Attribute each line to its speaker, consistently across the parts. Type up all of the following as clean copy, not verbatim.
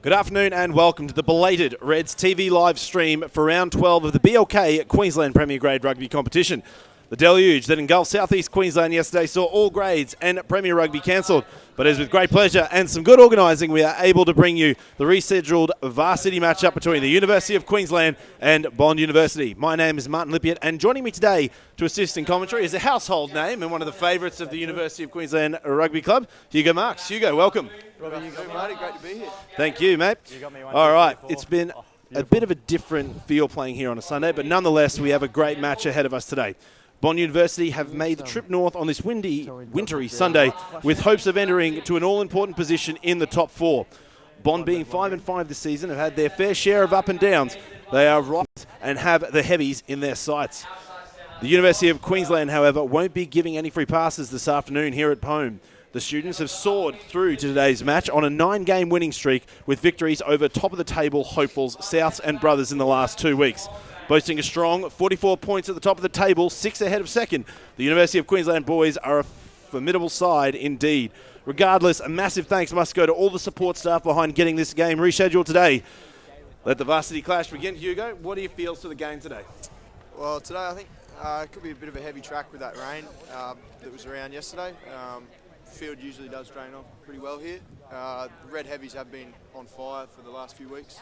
Speaker 1: Good afternoon and welcome to the belated Reds TV live stream for round 12 of the BLK Queensland Premier Grade Rugby competition. The deluge that engulfed southeast Queensland yesterday saw all grades and Premier Rugby cancelled, but it is with great pleasure and some good organising we are able to bring you the rescheduled varsity matchup between the University of Queensland and Bond University. My name is Martin Lippiett, and joining me today to assist in commentary is a household name and one of the favourites of the University of Queensland Rugby Club, Hugo Marks. Hugo, welcome.
Speaker 2: Robbie, you got me, Marty. Great to be here.
Speaker 1: Thank you, mate.
Speaker 2: You got me
Speaker 1: All right, it's been a bit of a different feel playing here on a Sunday, but nonetheless, we have a great match ahead of us today. Bond University have made the trip north on this wintry Sunday with hopes of entering to an all-important position in the top four. Bond, being 5-5 this season, have had their fair share of up and downs. They are right and have the heavies in their sights. The University of Queensland, however, won't be giving any free passes this afternoon here at home. The students have soared through to today's match on a 9-game winning streak with victories over top-of-the-table hopefuls Souths and Brothers in the last 2 weeks. Boasting a strong 44 points at the top of the table, 6 ahead of second, the University of Queensland boys are a formidable side indeed. Regardless, a massive thanks must go to all the support staff behind getting this game rescheduled today. Let the varsity clash begin. Hugo, what are your feels to the game today?
Speaker 2: Well, today I think it could be a bit of a heavy track with that rain that was around yesterday. The field usually does drain off pretty well here. The red heavies have been on fire for the last few weeks.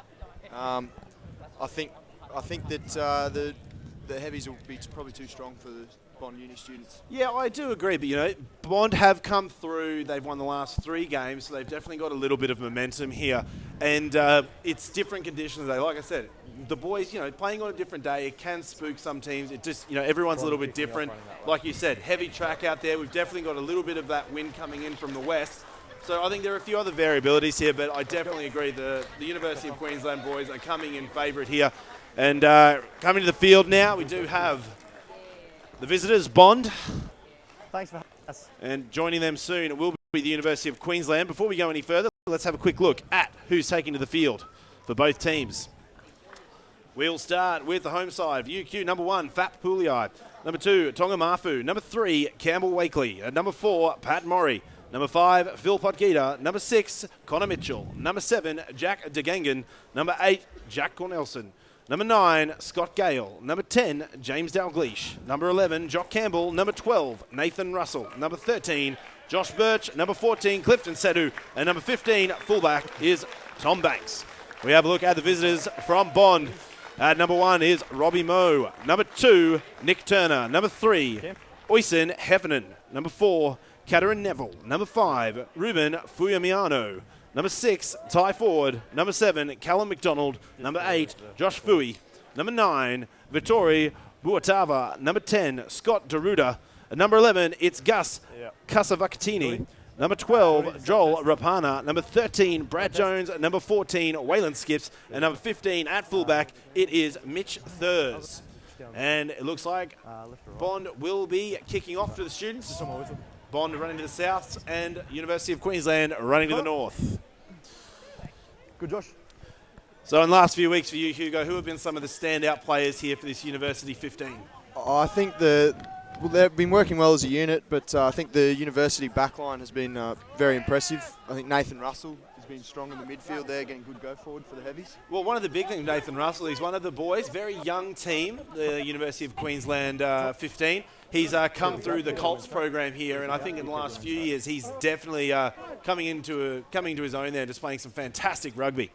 Speaker 2: I think that the heavies will be probably too strong for the Bond Uni students. Yeah,
Speaker 1: I do agree, but you know, Bond have come through. They've won the last 3 games, so they've definitely got a little bit of momentum here. And it's different conditions today. Like I said, the boys, you know, playing on a different day, it can spook some teams. It just, you know, everyone's a little bit different. Like you said, heavy track out there. We've definitely got a little bit of that wind coming in from the west. So I think there are a few other variabilities here, but I definitely agree the University of Queensland boys are coming in favourite here. And coming to the field now, we do have the visitors, Bond.
Speaker 3: Thanks for having us.
Speaker 1: And joining them soon, it will be the University of Queensland. Before we go any further, let's have a quick look at who's taking to the field for both teams. We'll start with the home side. UQ, number 1, Fap Pulai. Number 2, Tonga Mafu. Number 3, Campbell Wakely. Number 4, Pat Murray. Number 5, Phil Potgieter. Number 6, Connor Mitchell. Number 7, Jack DeGangan. Number 8, Jack Cornelson. Number 9, Scott Gale. Number 10, James Dalgleish. Number 11, Jock Campbell. Number 12, Nathan Russell. Number 13, Josh Birch. Number 14, Clifton Sedu. And number 15, fullback, is Tom Banks. We have a look at the visitors from Bond. At number 1 is Robbie Moe. Number 2, Nick Turner. Number 3, Oisin Heffernan. Number 4, Caterin Neville. Number 5, Ruben Fuyamiano. Number 6, Ty Ford. Number 7, Callum McDonald. Number 8, Josh Fui. Number 9, Vittori Buatava. Number 10, Scott Deruda. And number 11, it's Gus Casavacatini. Number 12, Joel Rapana. Number 13, Brad Jones. Number 14, Waylon Skips. And number 15, at fullback, it is Mitch Thurs. And it looks like Bond will be kicking off to the students. Bond running to the south and University of Queensland running to the north.
Speaker 3: Good, Josh.
Speaker 1: So in the last few weeks for you, Hugo, who have been some of the standout players here for this University 15?
Speaker 2: I think they've been working well as a unit, but I think the University backline has been very impressive. I think Nathan Russell has been strong in the midfield there, getting good go forward for the heavies.
Speaker 1: Well, one of the big things, Nathan Russell, he's one of the boys, very young team, the University of Queensland 15. He's come through the Colts program here, and I think in the last few years he's definitely coming to his own there, just playing some fantastic rugby.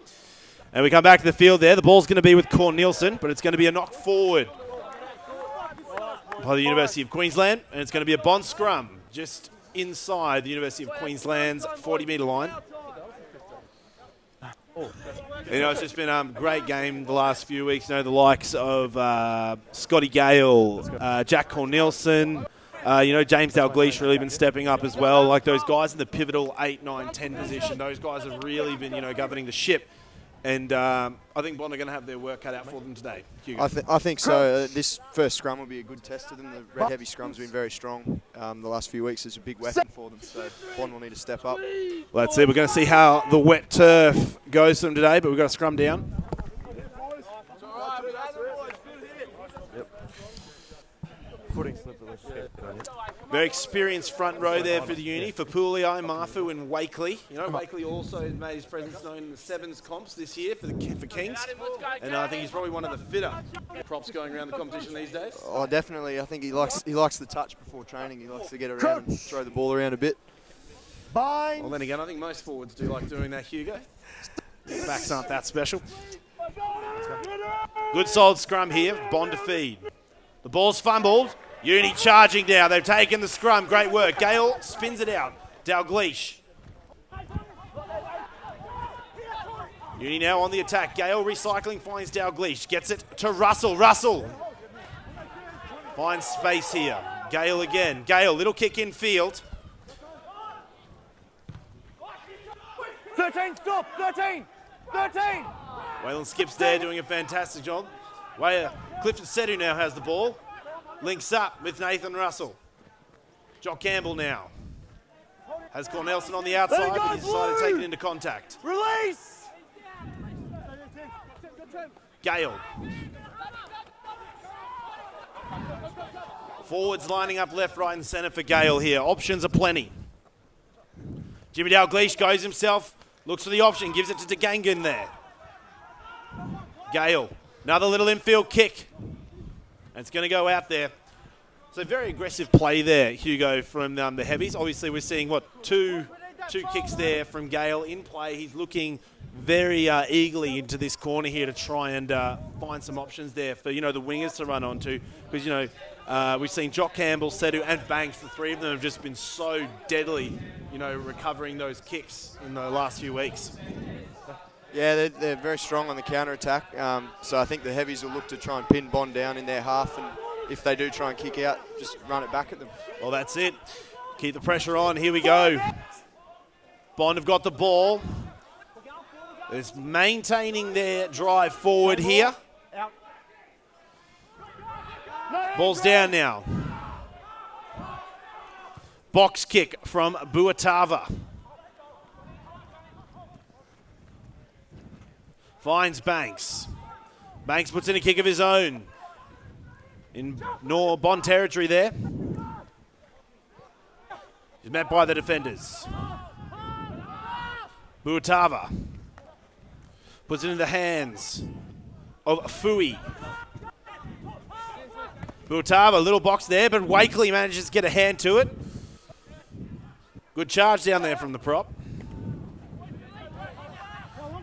Speaker 1: And we come back to the field there. The ball's going to be with Corn Nielsen, but it's going to be a knock forward by the University of Queensland, and it's going to be a Bond scrum just inside the University of Queensland's 40-metre line. You know, it's just been a great game the last few weeks. You know, the likes of Scotty Gale, Jack Cornelson, you know, James Dalgleish really been stepping up as well. Like those guys in the pivotal 8, 9, 10 position, those guys have really been, you know, governing the ship. And I think Bond are going to have their work cut out for them today. Hugo.
Speaker 2: I think so. This first scrum will be a good test to them. The red heavy scrum's been very strong the last few weeks. It's a big weapon for them, so Bond will need to step up.
Speaker 1: Let's see. We're going to see how the wet turf goes for them today, but we've got a scrum down.
Speaker 3: footing slip that was
Speaker 1: Very experienced front row there for the uni, for Pulio, Marfu and Wakely. You know, Wakely also made his presence known in the Sevens comps this year for Kings. And I think he's probably one of the fitter props going around the competition these days.
Speaker 2: Oh, definitely. I think he likes the touch before training. He likes to get around and throw the ball around a bit.
Speaker 3: Bind.
Speaker 1: Well, then again, I think most forwards do like doing that, Hugo. His backs aren't that special. Good solid scrum here. Bond to feed. The ball's fumbled. Uni charging now. They've taken the scrum. Great work. Gale spins it out. Dalgleish. Uni now on the attack. Gale recycling, finds Dalgleish. Gets it to Russell. Russell finds space here. Gale again. Gale, little kick in field.
Speaker 3: 13, stop! 13! 13!
Speaker 1: Waylon skips there, doing a fantastic job. Clifton Sedu now has the ball. Links up with Nathan Russell. Jock Campbell now has Cornelson on the outside, but he's decided to take it into contact.
Speaker 3: Release!
Speaker 1: Gale. Forwards lining up left, right and centre for Gale here. Options are plenty. Jimmy Dalgleish goes himself, looks for the option, gives it to DeGangan there. Gale, another little infield kick. And it's going to go out there. So very aggressive play there, Hugo, from the heavies. Obviously, we're seeing, two kicks there from Gale in play. He's looking very eagerly into this corner here to try and find some options there for, the wingers to run onto. Because, we've seen Jock Campbell, Sedu and Banks. The three of them have just been so deadly, recovering those kicks in the last few weeks.
Speaker 2: Yeah, they're very strong on the counter-attack. So I think the heavies will look to try and pin Bond down in their half. And if they do try and kick out, just run it back at them.
Speaker 1: Well, that's it. Keep the pressure on. Here we go. Bond have got the ball. It's maintaining their drive forward here. Ball's down now. Box kick from Buatava. Finds Banks. Banks puts in a kick of his own. In Bond territory there. He's met by the defenders. Buatava puts it in the hands of Fui. Buatava, little box there, but Wakely manages to get a hand to it. Good charge down there from the prop.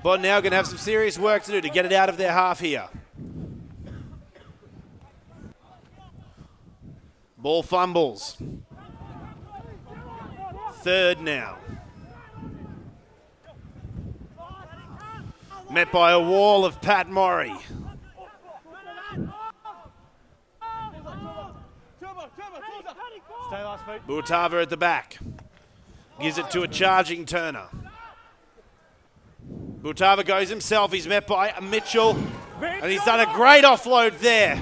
Speaker 1: Bond now going to have some serious work to do to get it out of their half here. Ball fumbles. Third now. Met by a wall of Pat Murray. Buatava at the back. Gives it to a charging Turner. Buatava goes himself. He's met by Mitchell. And he's done a great offload there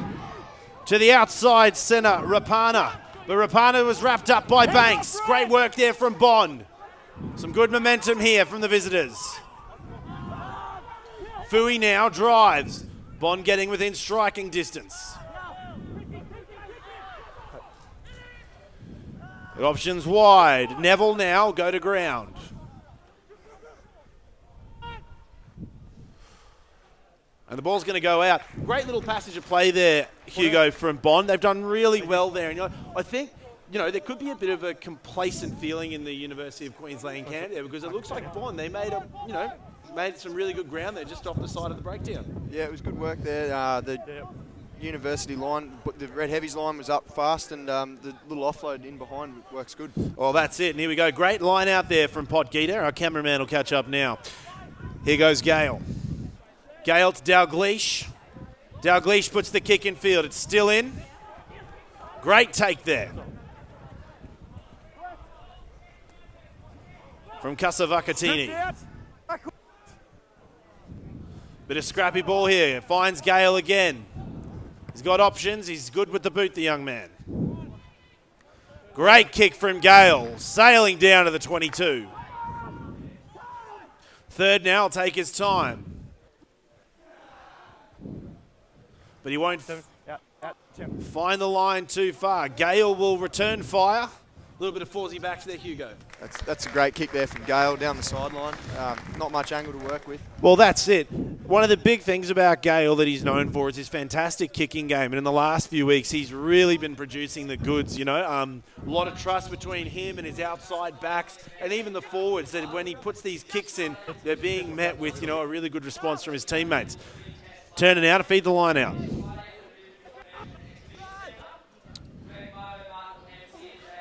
Speaker 1: to the outside centre, Rapana. But Rapana was wrapped up by Banks. Great work there from Bond. Some good momentum here from the visitors. Fui now drives. Bond getting within striking distance. The options wide. Neville now go to ground. And the ball's going to go out. Great little passage of play there, Hugo, from Bond. They've done really well there. And I think, there could be a bit of a complacent feeling in the University of Queensland camp there because it looks like Bond, they made made some really good ground there just off the side of the breakdown.
Speaker 2: Yeah, it was good work there. The University line, the Red Heavies line was up fast and the little offload in behind works good.
Speaker 1: Well, that's it. And here we go. Great line out there from Podgita. Our cameraman will catch up now. Here goes Gale. Gale to Dalgleish. Dalgleish puts the kick in field. It's still in. Great take there from Kasavakatini. Bit of scrappy ball here. Finds Gale again. He's got options. He's good with the boot, the young man. Great kick from Gale. Sailing down to the 22. Third now will take his time. But he won't
Speaker 3: Out, Tim.
Speaker 1: Find the line too far. Gale will return fire. A little bit of Forsey backs there, Hugo.
Speaker 2: That's a great kick there from Gale down the sideline. Not much angle to work with.
Speaker 1: Well, that's it. One of the big things about Gale that he's known for is his fantastic kicking game. And in the last few weeks, he's really been producing the goods, you know. A lot of trust between him and his outside backs and even the forwards, that when he puts these kicks in, they're being met with, you know, a really good response from his teammates. Turning out to feed the line out.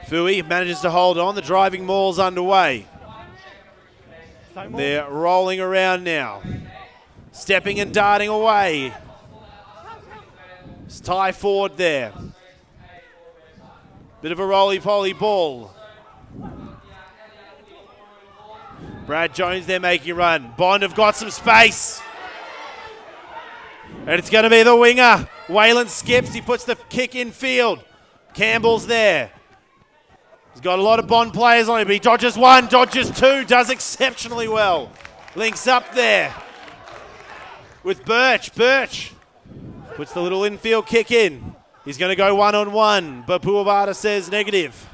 Speaker 1: Fui manages to hold on. The driving maul's underway. They're rolling around now. Stepping and darting away. It's Ty Ford there. Bit of a roly-poly ball. Brad Jones there making a run. Bond have got some space. And it's going to be the winger. Wayland skips. He puts the kick in field. Campbell's there. He's got a lot of Bond players on him, but he dodges one, dodges two, does exceptionally well. Links up there with Birch. Birch puts the little infield kick in. He's going to go one-on-one, but Puavada says negative.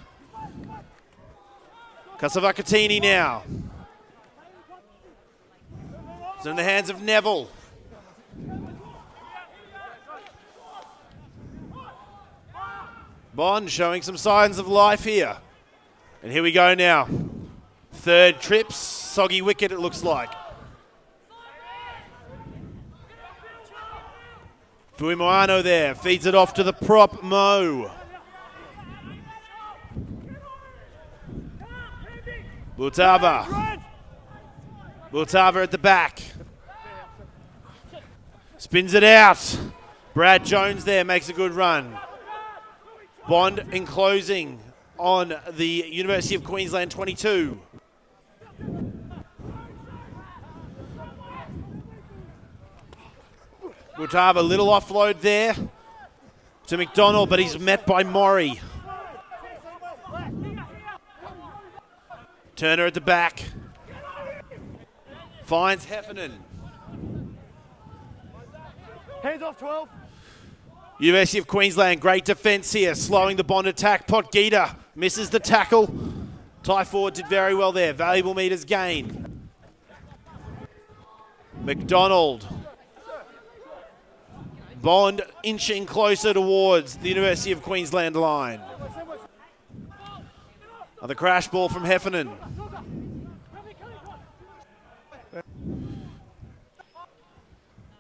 Speaker 1: Kasavakatini now. It's in the hands of Neville. Bond showing some signs of life here. And here we go now. Third trips, soggy wicket it looks like. Fuimoano there, feeds it off to the prop, Mo. Bultava. Bultava at the back. Spins it out. Brad Jones there makes a good run. Bond enclosing on the University of Queensland 22. Bultava, little offload there to McDonald, but he's met by Maury. Turner at the back. Finds Heffernan.
Speaker 3: Hands off, 12.
Speaker 1: University of Queensland, great defence here, slowing the Bond attack. Potgieter misses the tackle. Ty Ford did very well there. Valuable metres gain. McDonald. Bond inching closer towards the University of Queensland line. Another crash ball from Heffernan.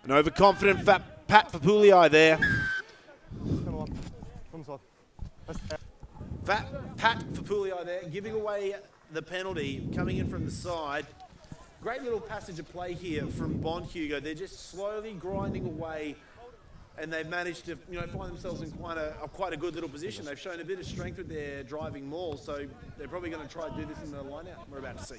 Speaker 1: An overconfident Pat Fapulii there. Pat Fapulii there, giving away the penalty, coming in from the side. Great little passage of play here from Bond, Hugo. They're just slowly grinding away, and they've managed to, you know, find themselves in quite a good little position. They've shown a bit of strength with their driving maul, so they're probably going to try and do this in the line-out we're about to see.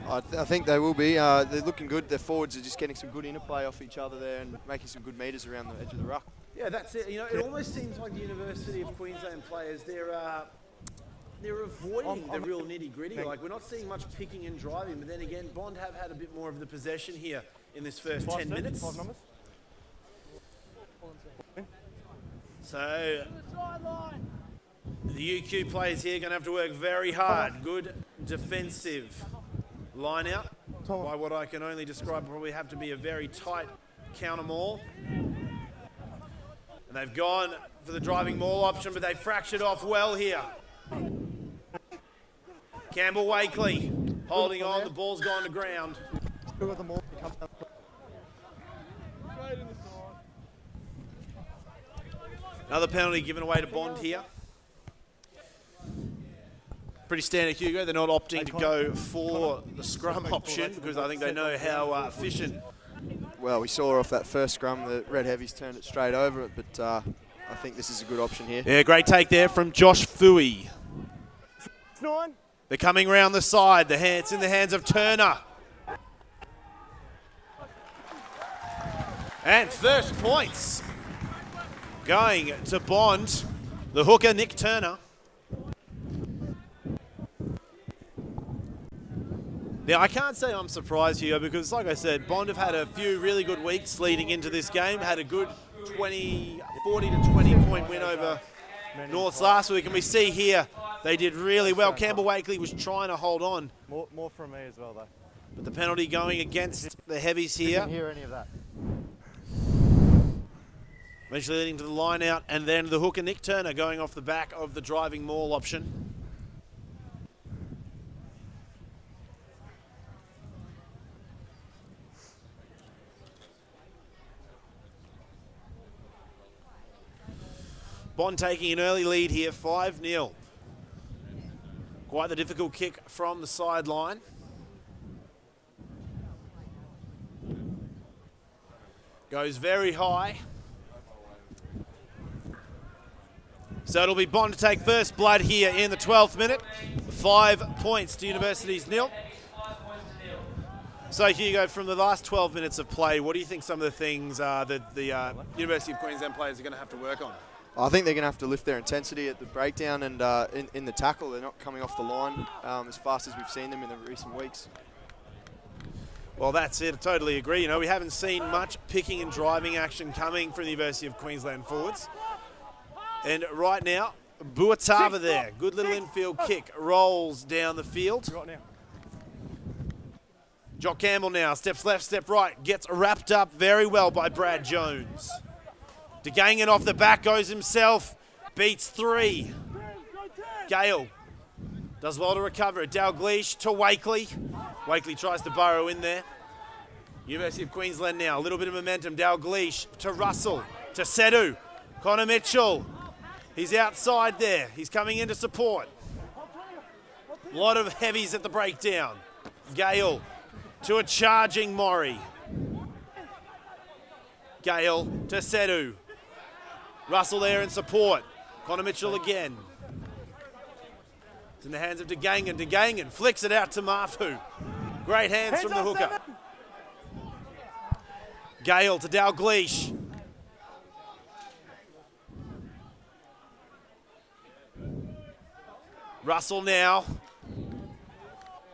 Speaker 2: I think they will be. They're looking good. Their forwards are just getting some good interplay off each other there and making some good metres around the edge of the ruck.
Speaker 1: Yeah, that's it. You know, it almost seems like the University of Queensland players, they're avoiding the real nitty-gritty. Like, we're not seeing much picking and driving, but then again, Bond have had a bit more of the possession here in this first 10 minutes. So, the UQ players here are going to have to work very hard. Good defensive line out by what I can only describe probably have to be a very tight counter maul. And they've gone for the driving maul option, but they fractured off well here. Campbell Wakely holding on, the ball's gone to ground. Another penalty given away to Bond here. Pretty standard, Hugo. They're not opting to go for the scrum option because I think they know how efficient.
Speaker 2: Well, we saw off that first scrum, the Red Heavies turned it straight over it, but I think this is a good option here.
Speaker 1: Yeah, great take there from Josh Fui. They're coming round the side. It's in the hands of Turner. And first points going to Bond, the hooker, Nick Turner. Now, I can't say I'm surprised here because, like I said, Bond have had a few really good weeks leading into this game, had a good 40 to 20 point win over Norths last week, and we see here they did really well. Campbell Wakely was trying to hold on.
Speaker 3: More from me as well, though.
Speaker 1: But the penalty going against the heavies here.
Speaker 3: Didn't hear any of that.
Speaker 1: Eventually leading to the line out, and then the hooker Nick Turner going off the back of the driving maul option. Bond taking an early lead here, 5-0. Quite the difficult kick from the sideline. Goes very high. So it'll be Bond to take first blood here in the 12th minute. 5 points to University's 0. So Hugo, from the last 12 minutes of play, what do you think some of the things that the University of Queensland players are going to have to work on?
Speaker 2: I think they're going to have to lift their intensity at the breakdown and in the tackle. They're not coming off the line as fast as we've seen them in the recent weeks.
Speaker 1: Well, that's it. I totally agree. You know, we haven't seen much picking and driving action coming from the University of Queensland forwards. And right now, Buatava there. Good little infield kick. Rolls down the field. Jock Campbell now. Steps left, step right. Gets wrapped up very well by Brad Jones. DeGangan off the back goes himself. Beats 3. Gale does well to recover it. Dalgleish to Wakely. Wakely tries to burrow in there. University of Queensland now. A little bit of momentum. Dalgleish to Russell. To Sedu. Connor Mitchell. He's outside there. He's coming in to support. A lot of heavies at the breakdown. Gale to a charging Maury. Gale to Sedu. Russell there in support. Connor Mitchell again. It's in the hands of DeGangan. DeGangan flicks it out to Mafu. Great hands from the hooker. Gale to Dalgleish. Russell now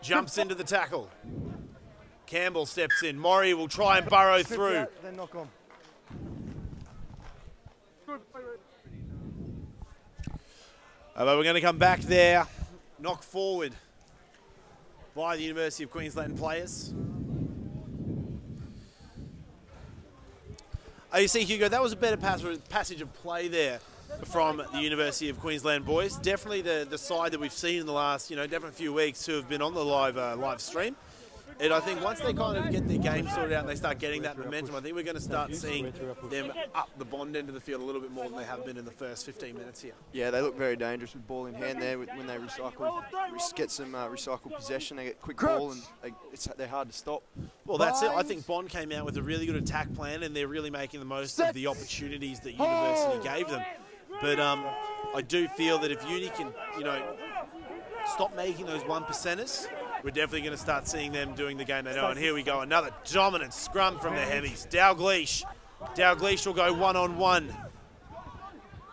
Speaker 1: jumps into the tackle. Campbell steps in. Maury will try and burrow through.
Speaker 3: Then knock on.
Speaker 1: But we're going to come back there. Knock forward by the University of Queensland players. Oh, you see, Hugo, that was a better passage of play there from the University of Queensland boys. Definitely the side that we've seen in the last, definitely few weeks who have been on the live stream. And I think once they kind of get their game sorted out and they start getting that momentum, I think we're going to start seeing them up the Bond end of the field a little bit more than they have been in the first 15 minutes here.
Speaker 2: Yeah, they look very dangerous with ball in hand there when they get some recycled possession. They get quick ball and they're hard to stop.
Speaker 1: Well, that's it. I think Bond came out with a really good attack plan and they're really making the most of the opportunities that University gave them. But I do feel that if Uni can, stop making those 1%ers, we're definitely going to start seeing them doing the game they know. And here we go, another dominant scrum from the heavies. Dalgleish. Dalgleish will go one-on-one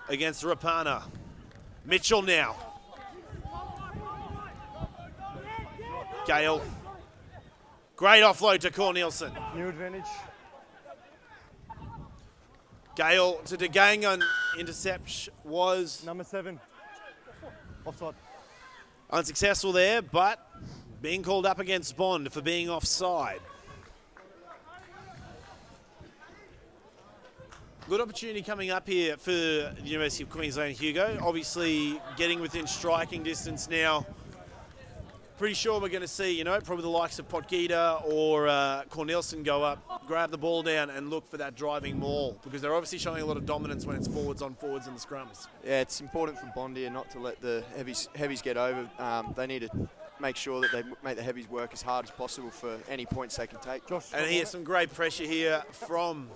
Speaker 1: against Rapana. Mitchell now. Gale. Great offload to Cornelison.
Speaker 3: New advantage.
Speaker 1: Gale to DeGangan. Intercept was
Speaker 3: Number 7. Offside.
Speaker 1: unsuccessful there, but being called up against Bond for being offside. Good opportunity coming up here for the University of Queensland, Hugo. Obviously getting within striking distance now. Pretty sure we're going to see, probably the likes of Potgieter or Cornelison go up, grab the ball down and look for that driving maul, because they're obviously showing a lot of dominance when it's forwards on forwards in the scrums.
Speaker 2: Yeah, it's important for Bond here not to let the heavies get over. They need to make sure that they make the heavies work as hard as possible for any points they can take.
Speaker 1: And here's some great pressure here from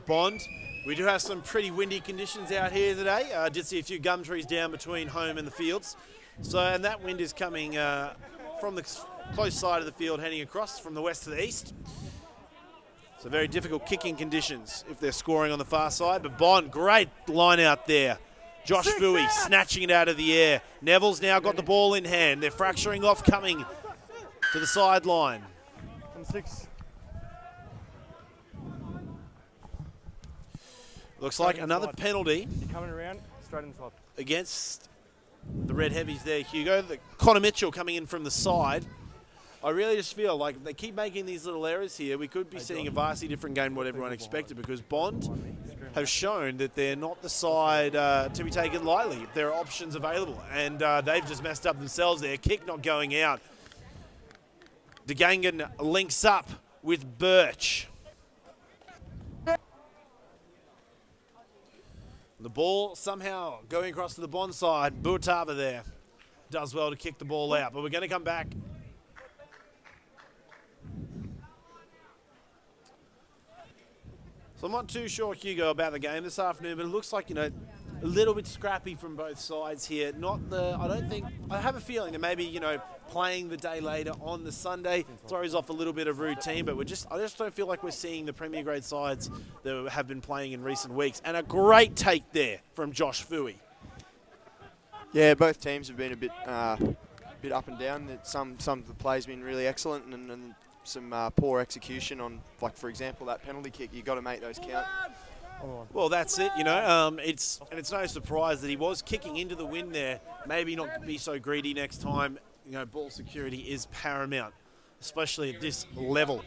Speaker 1: Bond. We do have some pretty windy conditions out here today. I did see a few gum trees down between home and the fields. And that wind is coming from the close side of the field, heading across from the west to the east. So very difficult kicking conditions if they're scoring on the far side. But Bond, great line out there. Josh Vui snatching it out of the air. Neville's now got the ball in hand. They're fracturing off, coming to the sideline.
Speaker 3: Number 6.
Speaker 1: Looks like another penalty
Speaker 3: You're coming around, straight inside.
Speaker 1: against the Red Heavies there, Hugo. Connor Mitchell coming in from the side. I really just feel like if they keep making these little errors here, we could be seeing a vastly different game than what everyone expected, because Bond have shown that they're not the side to be taken lightly. There are options available, and they've just messed up themselves there. Kick not going out. DeGangan links up with Birch. The ball somehow going across to the Bond side. Buatava there does well to kick the ball out, but we're going to come back. So I'm not too sure, Hugo, about the game this afternoon, but it looks like, a little bit scrappy from both sides here. I have a feeling that maybe, playing the day later on the Sunday throws off a little bit of routine, but I just don't feel like we're seeing the Premier Grade sides that have been playing in recent weeks. And a great take there from Josh Fooey.
Speaker 2: Yeah, both teams have been a bit up and down. Some of the plays have been really excellent, and some poor execution on, like, for example, that penalty kick. You've got to make those count.
Speaker 1: Well, that's it, it's no surprise that he was kicking into the wind there. Maybe not be so greedy next time. Ball security is paramount, especially at this level.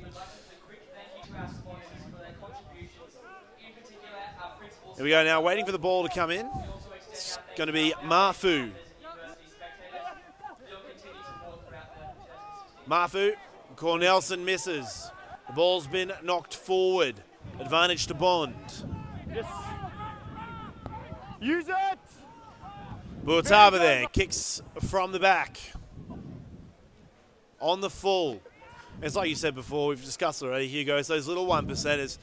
Speaker 1: Here we go now, waiting for the ball to come in. It's going to be Mafu. Mafu, Cornelson misses. The ball's been knocked forward. Advantage to Bond.
Speaker 3: Yes. Use it!
Speaker 1: Buatava there, kicks from the back. On the full. It's like you said before, we've discussed already, Hugo, it's those little 1%ers.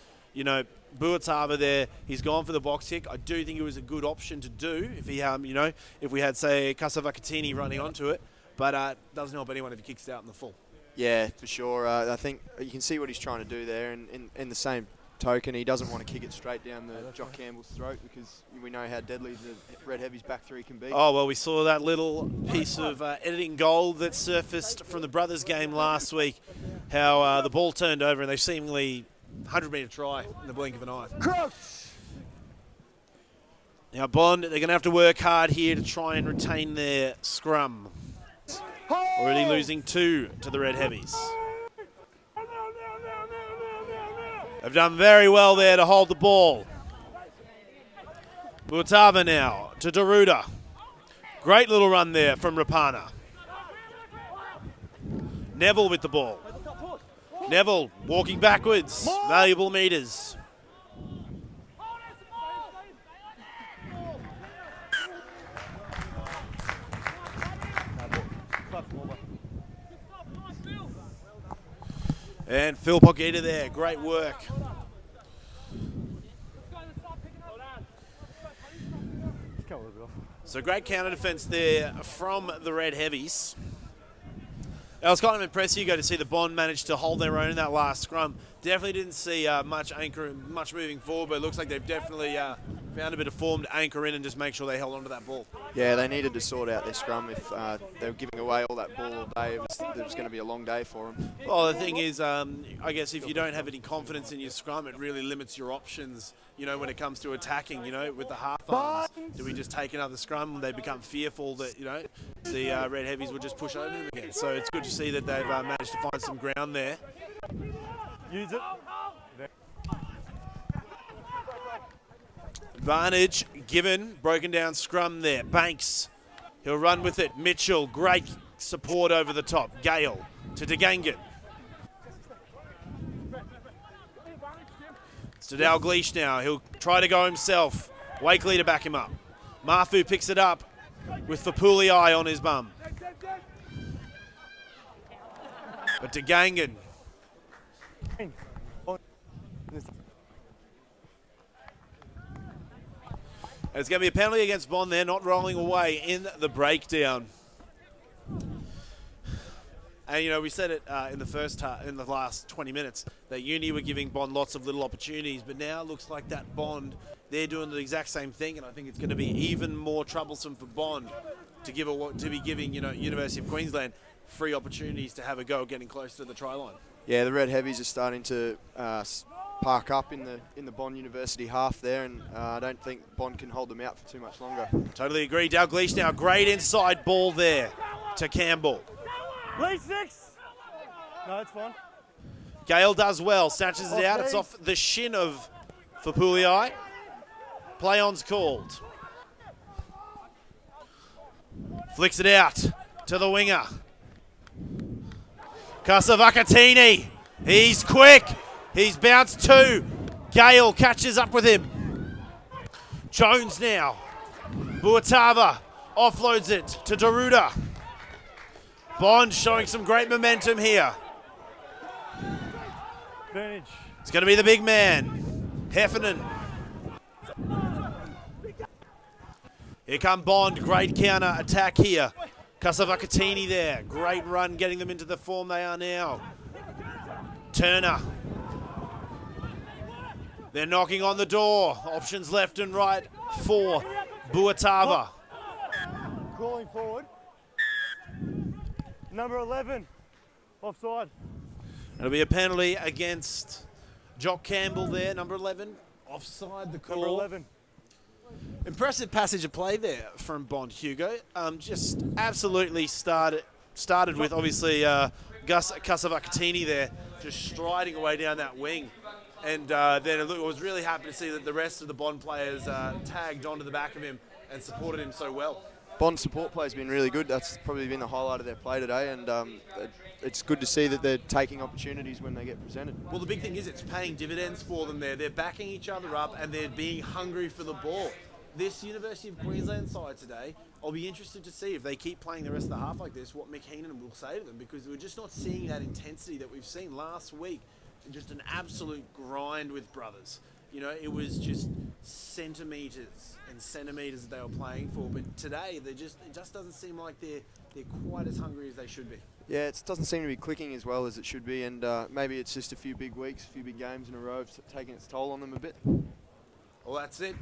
Speaker 1: Buatava there, he's gone for the box kick. I do think it was a good option to do if he, if we had, say, Kasavakatini running onto it, but doesn't help anyone if he kicks it out in the full.
Speaker 2: Yeah, for sure. I think you can see what he's trying to do there, and in the same token, he doesn't want to kick it straight down the Jock Campbell's throat, because we know how deadly the Red Heavies back three can be.
Speaker 1: Oh, well, we saw that little piece of editing gold that surfaced from the Brothers game last week, how the ball turned over and they seemingly 100-metre try in the blink of an eye.
Speaker 3: Crouch!
Speaker 1: Now, Bond, they're going to have to work hard here to try and retain their scrum. Already losing 2 to the Red Heavies. They've done very well there to hold the ball. Buatava now to Daruda. Great little run there from Rapana. Neville with the ball. Neville walking backwards. Valuable meters. And Phil Pogita there, great work. So great counter defence there from the Red Heavies. I was kind of impressed, Hugo, to see the Bond manage to hold their own in that last scrum. Definitely didn't see much moving forward, but it looks like they've definitely found a bit of form to anchor in and just make sure they held onto that ball.
Speaker 2: Yeah, they needed to sort out their scrum. If they were giving away all that ball all day, it was going to be a long day for them.
Speaker 1: Well, the thing is, I guess if you don't have any confidence in your scrum, it really limits your options, when it comes to attacking, with the half arms. Do we just take another scrum? They become fearful that, the Red Heavies will just push over them again. So it's good to see that they've managed to find some ground there.
Speaker 3: Use it.
Speaker 1: Advantage given, broken down scrum there. Banks, he'll run with it. Mitchell, great support over the top. Gale to DeGangan. It's to Dalgleish now. He'll try to go himself. Wakely to back him up. Mafu picks it up with Fapuli on his bum. But DeGangan. It's going to be a penalty against Bond there, not rolling away in the breakdown. And, we said it in the last 20 minutes that Uni were giving Bond lots of little opportunities, but now it looks like that Bond, they're doing the exact same thing, and I think it's going to be even more troublesome for Bond to be giving, University of Queensland free opportunities to have a go at getting close to the try line.
Speaker 2: Yeah, the Red Heavies are starting to park up in the Bond University half there, and I don't think Bond can hold them out for too much longer.
Speaker 1: Totally agree. Dalgleish now, great inside ball there to Campbell.
Speaker 3: Lead 6. No, it's fine.
Speaker 1: Gale does well, snatches it out. It's off the shin of Fapulii. Play on's called. Flicks it out to the winger. Kasavakatini. He's quick. He's bounced 2. Gale catches up with him. Jones now. Buatava offloads it to Daruda. Bond showing some great momentum here.
Speaker 3: Advantage.
Speaker 1: It's going to be the big man, Heffernan. Here come Bond, great counter attack here. Kasavakatini there, great run getting them into the form they are now. Turner. They're knocking on the door. Options left and right for Buatava.
Speaker 3: Crawling forward. Number 11. Offside.
Speaker 1: It'll be a penalty against Jock Campbell there, number 11. Offside the call.
Speaker 3: Number 11.
Speaker 1: Impressive passage of play there from Bond, Hugo. Just absolutely started with, obviously, Gus Kasavakatini there, just striding away down that wing. And then I was really happy to see that the rest of the Bond players tagged onto the back of him and supported him so well.
Speaker 2: Bond's support play has been really good. That's probably been the highlight of their play today, and it's good to see that they're taking opportunities when they get presented.
Speaker 1: Well, the big thing is it's paying dividends for them there. They're backing each other up and they're being hungry for the ball. This University of Queensland side today, I'll be interested to see if they keep playing the rest of the half like this, what McKeenan will say to them, because we're just not seeing that intensity that we've seen last week. Just an absolute grind with brothers. You know, it was just centimetres and centimetres that they were playing for, but today it just doesn't seem like they're quite as hungry as they should be.
Speaker 2: Yeah, it doesn't seem to be clicking as well as it should be, and maybe it's just a few big weeks, a few big games in a row, taking its toll on them a bit.
Speaker 1: Well, that's it.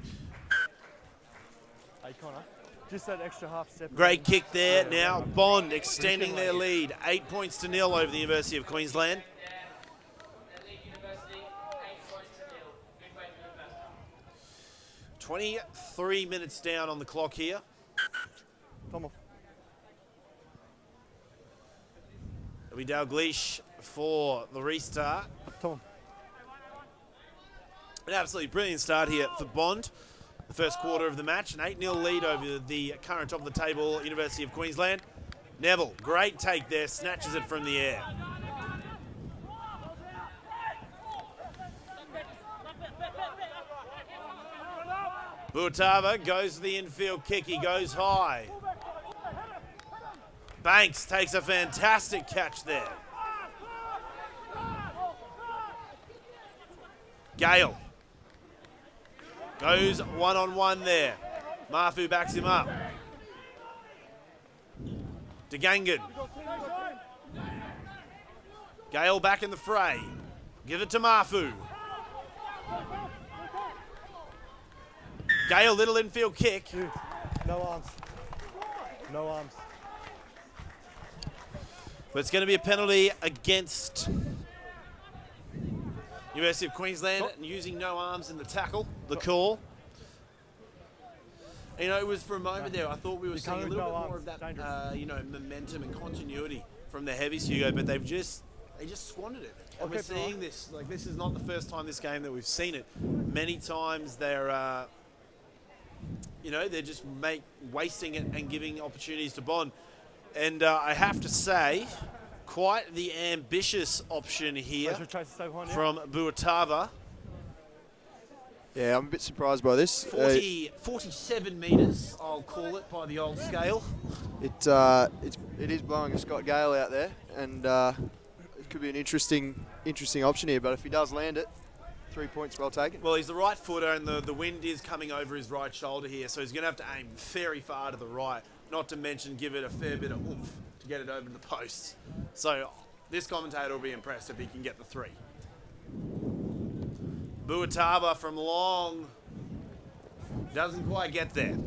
Speaker 3: Hey, Connor. Just that extra half step.
Speaker 1: Great kick there. Now Bond extending their lead. 8 points to 0 over the University of Queensland. "23 minutes down on the clock here.
Speaker 3: Come off.
Speaker 1: It'll be Dalgleish for the restart.
Speaker 3: Tom.
Speaker 1: An absolutely brilliant start here for Bond. The first quarter of the match, an 8-0 lead over the current top of the table University of Queensland. Neville, great take there, snatches it from the air. Buatava goes to the infield kick, he goes high. Banks takes a fantastic catch there. Gale goes one-on-one there. Mafu backs him up. DeGangan. Gale back in the fray. Give it to Mafu. Gale, little infield kick.
Speaker 3: No arms. No arms.
Speaker 1: But it's going to be a penalty against University of Queensland, and using no arms in the tackle, the call. You know, it was for a moment there, I thought we were seeing a little bit more of that, momentum and continuity from the heavies, Hugo, but they just squandered it. And we're seeing this, like, this is not the first time this game that we've seen it. Many times they're, they're just wasting it and giving opportunities to Bond. And I have to say, quite the ambitious option here from Buatava.
Speaker 2: Yeah, I'm a bit surprised by this.
Speaker 1: 47 metres, I'll call it, by the old scale.
Speaker 2: It is blowing a Scott Gale out there, and it could be an interesting option here, but if he does land it, 3 points well taken.
Speaker 1: Well, he's the right footer, and the wind is coming over his right shoulder here, so he's going to have to aim very far to the right, not to mention give it a fair bit of oomph to get it over the posts. So this commentator will be impressed if he can get the 3. Buatava from long doesn't quite get there.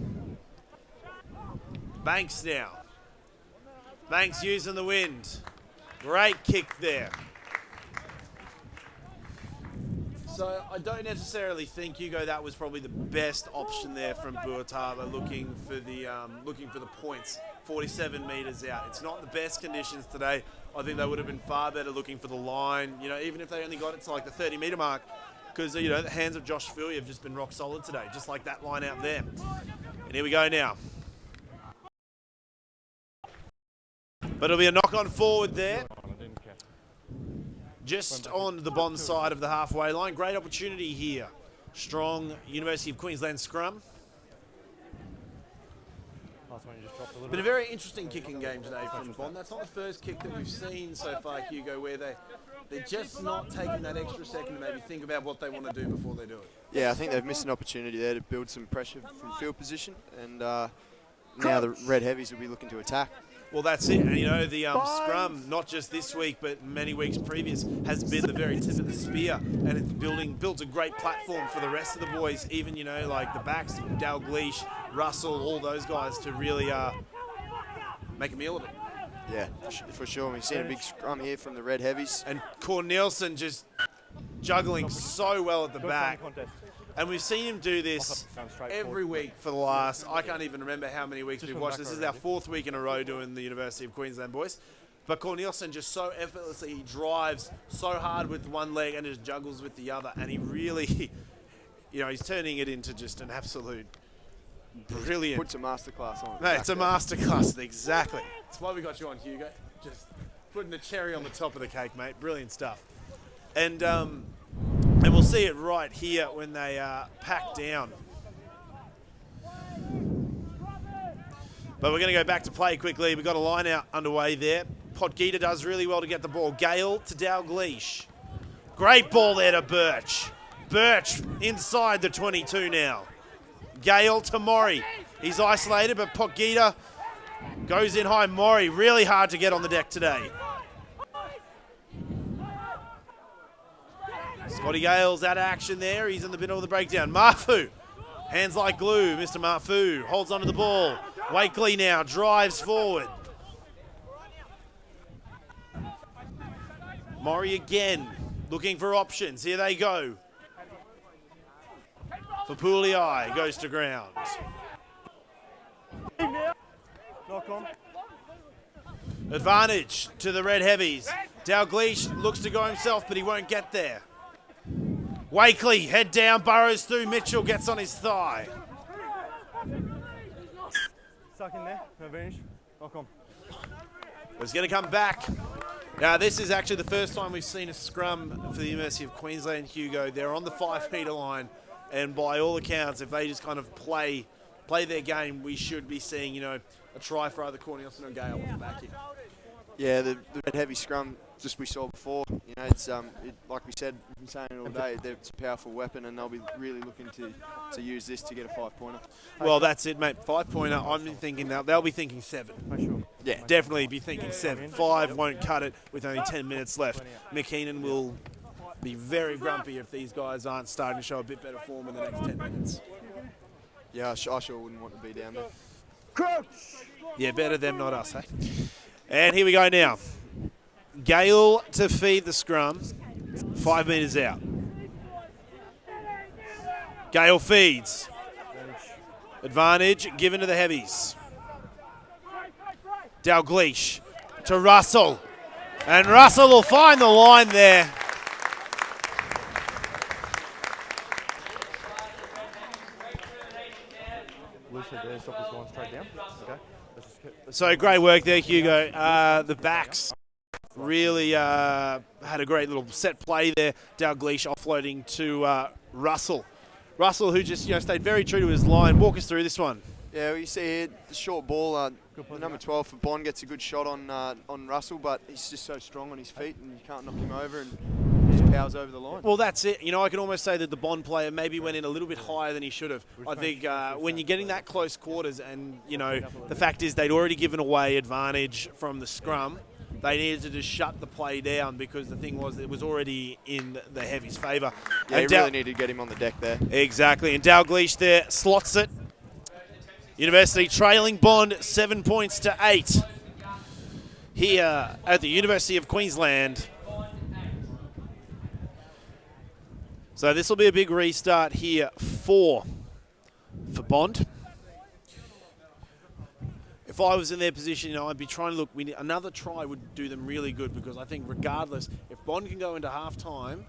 Speaker 1: Banks now. Banks using the wind. Great kick there. So I don't necessarily think, Hugo, that was probably the best option there from Buatala looking for the points. 47 metres out. It's not the best conditions today. I think they would have been far better looking for the line. You know, even if they only got it to like the 30-metre mark, because you know the hands of Josh Philly have just been rock solid today, just like that line out there. And here we go now. But it'll be a knock-on forward there. Just on the Bond side of the halfway line. Great opportunity here. Strong University of Queensland scrum. Been a very interesting kicking game today from Bond. That's not the first kick that we've seen so far, Hugo, where they're just not taking that extra second to maybe think about what they want to do before they do it.
Speaker 2: Yeah, I think they've missed an opportunity there to build some pressure from field position, and now the Red Heavies will be looking to attack.
Speaker 1: Well, that's it. And, you know, the scrum, not just this week, but many weeks previous, has been the very tip of the spear. And it's built a great platform for the rest of the boys, even, you know, like the backs, Dalgleish, Russell, all those guys to really make a meal of it.
Speaker 2: Yeah, for sure. We've seen a big scrum here from the Red Heavies.
Speaker 1: And Cornelison just juggling so well at the back. And we've seen him do this every week for the last, I can't even remember how many weeks we've watched. This is our 4th week in a row doing the University of Queensland boys. But Cornelison just so effortlessly, he drives so hard with one leg and just juggles with the other. And he really, you know, he's turning it into just an absolute brilliant.
Speaker 2: Puts a masterclass on.
Speaker 1: No, it's a masterclass, exactly. That's why we got you on, Hugo. Just putting the cherry on the top of the cake, mate. Brilliant stuff. And we'll see it right here when they pack down. But we're going to go back to play quickly. We've got a line out underway there. Podgita does really well to get the ball. Gale to Dalgleish. Great ball there to Birch. Birch inside the 22 now. Gale to Maury. He's isolated, but Podgita goes in high. Maury really hard to get on the deck today. Scotty Gale's out of action there. He's in the middle of the breakdown. Mafu, hands like glue. Mr. Mafu holds onto the ball. Wakely now drives forward. Maury again, looking for options. Here they go. Fapulii goes to ground.
Speaker 3: Knock on.
Speaker 1: Advantage to the Red Heavies. Dalgleish looks to go himself, but he won't get there. Wakely, head down, burrows through. Mitchell gets on his thigh.
Speaker 3: Stuck in there. No finish. Knock on.
Speaker 1: He's going to come back. Now, this is actually the first time we've seen a scrum for the University of Queensland, Hugo. They're on the 5-metre line, and by all accounts, if they just kind of play their game, we should be seeing, you know, a try for either Cornelison or Gale off the back here.
Speaker 2: Yeah, the Red Heavy scrum, just we saw before, you know, it's like we said, we've been saying it all day, it's a powerful weapon, and they'll be really looking to use this to get a 5-pointer.
Speaker 1: Well, that's it, mate. 5-pointer. I'm thinking they'll be thinking 7.
Speaker 3: For sure.
Speaker 2: Yeah,
Speaker 1: Definitely be thinking 7. 5 won't cut it with only 10 minutes left. McKeenan will be very grumpy if these guys aren't starting to show a bit better form in the next 10 minutes.
Speaker 2: Yeah, I sure wouldn't want to be down there.
Speaker 3: Crouch!
Speaker 1: Yeah, better them, not us, hey? And here we go now. Gale to feed the scrum. 5 metres out. Gale feeds. Advantage given to the Heavies. Dalgleish to Russell. And Russell will find the line there. So great work there, Hugo. The backs really had a great little set play there. Dalgleish offloading to Russell. Russell, who just stayed very true to his line. Walk us through this one.
Speaker 2: Yeah, well, you see here the short ball. Number 12 for Bond gets a good shot on Russell, but he's just so strong on his feet, and you can't knock him over, and he just powers over the line.
Speaker 1: Well, that's it. I can almost say that the Bond player maybe went in a little bit higher than he should have. I think when you're getting that close quarters, and the fact is they'd already given away advantage from the scrum, they needed to just shut the play down, because the thing was it was already in the Heavies' favour.
Speaker 2: Yeah, you really needed to get him on the deck there.
Speaker 1: Exactly, and Dalgleish there slots it. University trailing Bond 7 points to 8 here at the University of Queensland. So this will be a big restart here for Bond. If I was in their position, I'd be trying to look. Another try would do them really good, because I think regardless, if Bond can go into half-time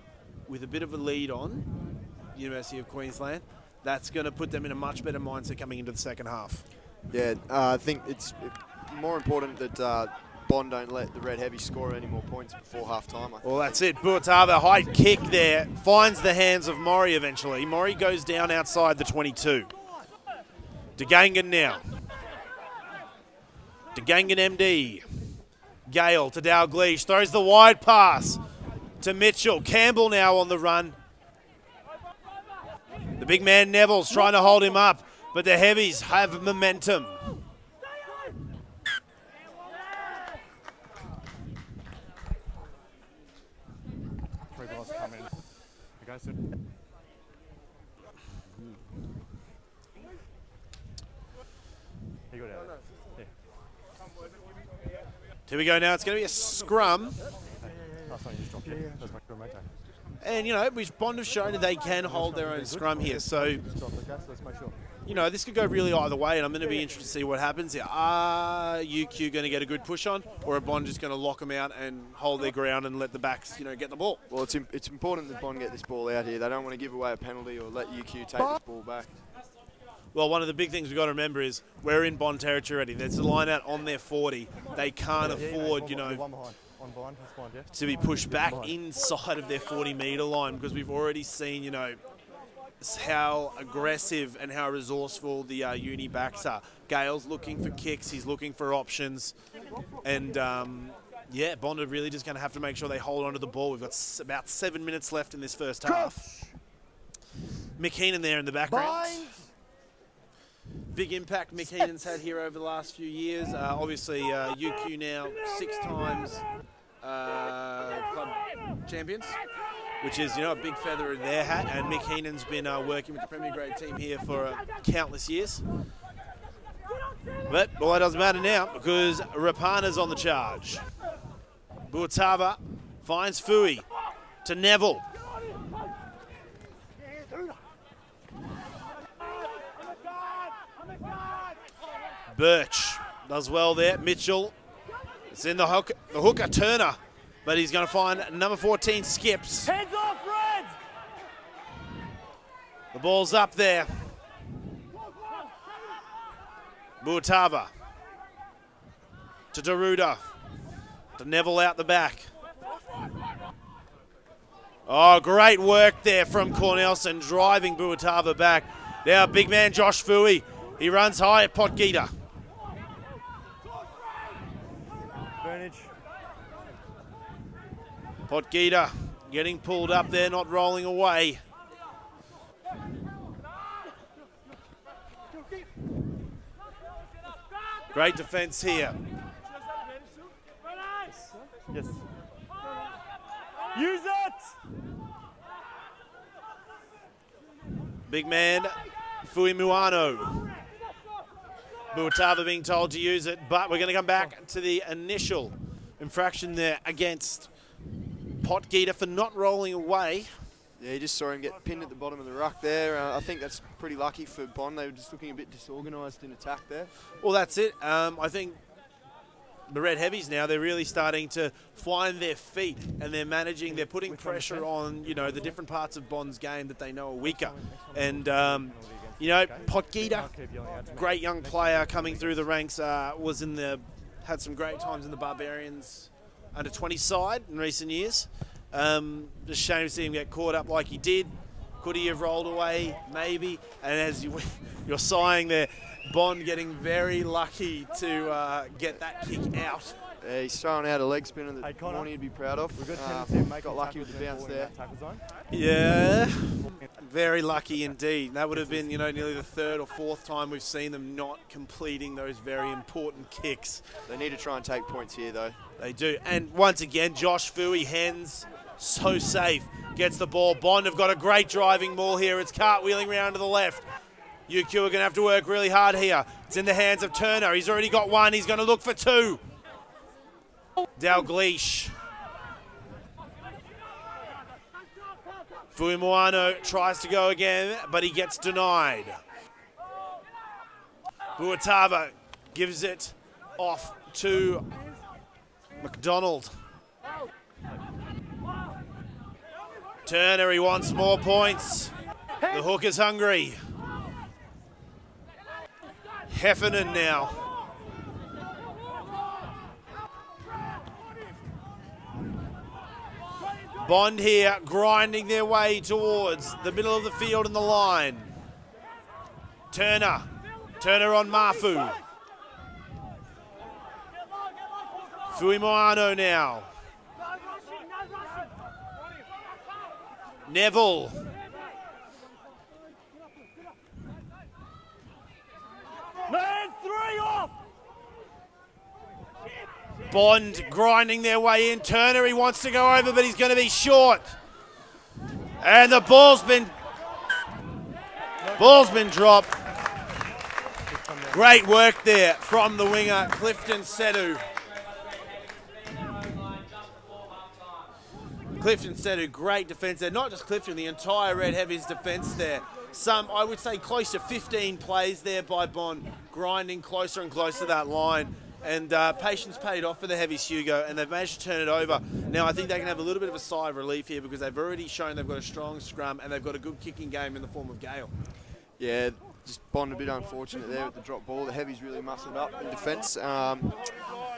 Speaker 1: with a bit of a lead on University of Queensland, that's going to put them in a much better mindset coming into the second half.
Speaker 2: Yeah, I think it's more important that Bond don't let the Red Heavy score any more points before half-time.
Speaker 1: Well, that's it. Buatava, high kick there, finds the hands of Maury eventually. Maury goes down outside the 22. DeGangan now. DeGangan MD. Gale to Dalgleish, throws the wide pass to Mitchell. Campbell now on the run. The big man Neville's trying to hold him up, but the Heavies have momentum.
Speaker 3: Three balls coming. You guys should. He got out. Yeah.
Speaker 1: Here we go now. It's going to be a scrum.
Speaker 3: Last one you just dropped it. That's my good mate.
Speaker 1: And, which Bond have shown that they can hold their own scrum here. So,
Speaker 3: Just drop the gas, let's make sure.
Speaker 1: this could go really either way, and I'm going to be interested to see what happens here. Are UQ going to get a good push on, or are Bond just going to lock them out and hold their ground and let the backs, get the ball?
Speaker 2: Well, it's important that Bond get this ball out here. They don't want to give away a penalty or let UQ take this ball back.
Speaker 1: Well, one of the big things we've got to remember is we're in Bond territory already. There's a line out on their 40. They can't afford,
Speaker 3: One behind. On blind, that's blind, yeah.
Speaker 1: to be pushed back inside of their 40-metre line, because we've already seen, how aggressive and how resourceful the uni backs are. Gale's looking for kicks. He's looking for options. And, Bond are really just going to have to make sure they hold on to the ball. We've got about 7 minutes left in this first half. McKeenan there in the background. Big impact Mick Heenan's had here over the last few years. Obviously, UQ now 6 times club champions, which is, a big feather in their hat. And Mick Heenan's been working with the Premier Grade team here for countless years. But all that doesn't matter now, because Rapana's on the charge. Buatava finds Fui to Neville. Birch does well there. Mitchell, it's in the hooker Turner, but he's going to find number 14 Skips.
Speaker 3: Heads off, Reds!
Speaker 1: The ball's up there. Buatava to Daruda, to Neville out the back. Oh, great work there from Cornelson, driving Buatava back. Now big man Josh Fui, he runs high at Potgieter. Potgieter getting pulled up there, not rolling away. Great defence here.
Speaker 3: Yes. Use it!
Speaker 1: Big man, Fuimuano. Buatava being told to use it, but we're going to come back to the initial infraction there against Potgieter for not rolling away.
Speaker 2: Yeah, you just saw him get pinned at the bottom of the ruck there. I think that's pretty lucky for Bond. They were just looking a bit disorganised in attack there.
Speaker 1: Well, that's it. I think the Red Heavies now, they're really starting to find their feet, and they're putting pressure on, the different parts of Bond's game that they know are weaker. And, Potgieter, great young player coming through the ranks, had some great times in the Barbarians under 20 side in recent years. Just shame to see him get caught up like he did. Could he have rolled away? Maybe. And as you're sighing there, Bond getting very lucky to get that kick out.
Speaker 2: Yeah, he's throwing out a leg spinner that Warnie would be proud of. Got lucky with the bounce there.
Speaker 1: Yeah, very lucky indeed. That would have been, nearly the 3rd or 4th time we've seen them not completing those very important kicks.
Speaker 2: They need to try and take points here, though.
Speaker 1: They do. And once again, Josh Fui, hands so safe, gets the ball. Bond have got a great driving ball here. It's cartwheeling round to the left. UQ are going to have to work really hard here. It's in the hands of Turner. He's already got 1. He's going to look for 2. Dalgleish Fuimoano tries to go again, but he gets denied. Buatava gives it off to McDonald. Turner, he wants more points. The hooker's hungry. Heffernan now. Bond here grinding their way towards the middle of the field and the line. Turner on Mafu. Fuimoano now. Neville.
Speaker 3: Man, 3 off!
Speaker 1: Bond grinding their way in. Turner, he wants to go over, but he's going to be short. And the ball's been dropped. Great work there from the winger, Clifton Sedu. Clifton Sedu, great defence there. Not just Clifton, the entire Red Heavies defence there. Some, I would say, close to 15 plays there by Bond, grinding closer and closer to that line. And patience paid off for the Heavies, Hugo, and they've managed to turn it over. Now I think they can have a little bit of a sigh of relief here because they've already shown they've got a strong scrum and they've got a good kicking game in the form of Gale.
Speaker 2: Yeah, just Bond a bit unfortunate there with the drop ball. The Heavies really muscled up in defence. And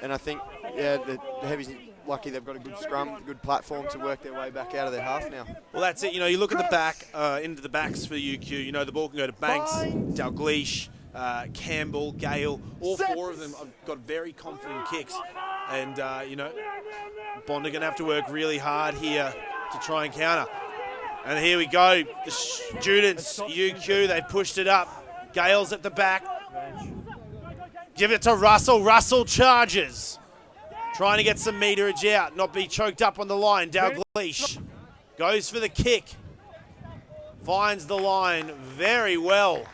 Speaker 2: I think, yeah, the Heavies lucky they've got a good scrum, a good platform to work their way back out of their half now.
Speaker 1: Well, that's it. You know, you look at the back, into the backs for UQ. You know, the ball can go to Banks, Dalgleish, Campbell, Gale. All 4 of them have got very confident kicks. And, you know, Bond are going to have to work really hard here to try and counter. And here we go. The students, UQ, they pushed it up. Gale's at the back. Give it to Russell. Russell charges. Trying to get some meterage out, not be choked up on the line. Dalgleish goes for the kick. Finds the line very well.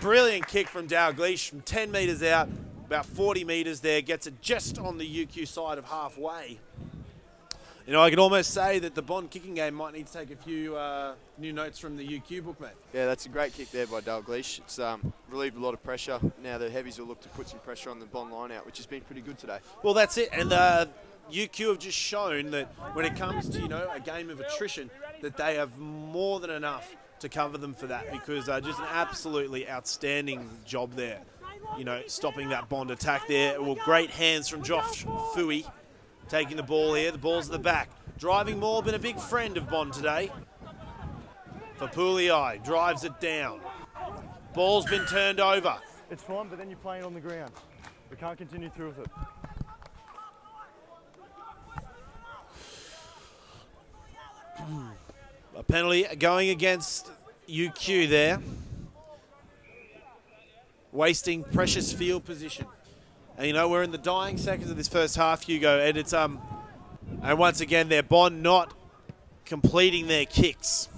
Speaker 1: Brilliant kick from Dalgleish from 10 metres out, about 40 metres there. Gets it just on the UQ side of halfway. You know, I can almost say that the Bond kicking game might need to take a few new notes from the UQ book, mate.
Speaker 2: Yeah, that's a great kick there by Dalgleish. It's relieved a lot of pressure. Now the Heavies will look to put some pressure on the Bond line out, which has been pretty good today.
Speaker 1: Well, that's it. And UQ have just shown that when it comes to, you know, a game of attrition, that they have more than enough to cover them for that because just an absolutely outstanding job there. You know, stopping that Bond attack there. Well, great hands from Josh Fui. Taking the ball here, the ball's at the back. Driving Moore, been a big friend of Bond today. Fapulii drives it down. Ball's been turned over.
Speaker 3: It's fine, but then you're playing on the ground. We can't continue through with it.
Speaker 1: A penalty going against UQ there. Wasting precious field position. And, you know, we're in the dying seconds of this first half, Hugo, and it's and once again, their Bond not completing their kicks.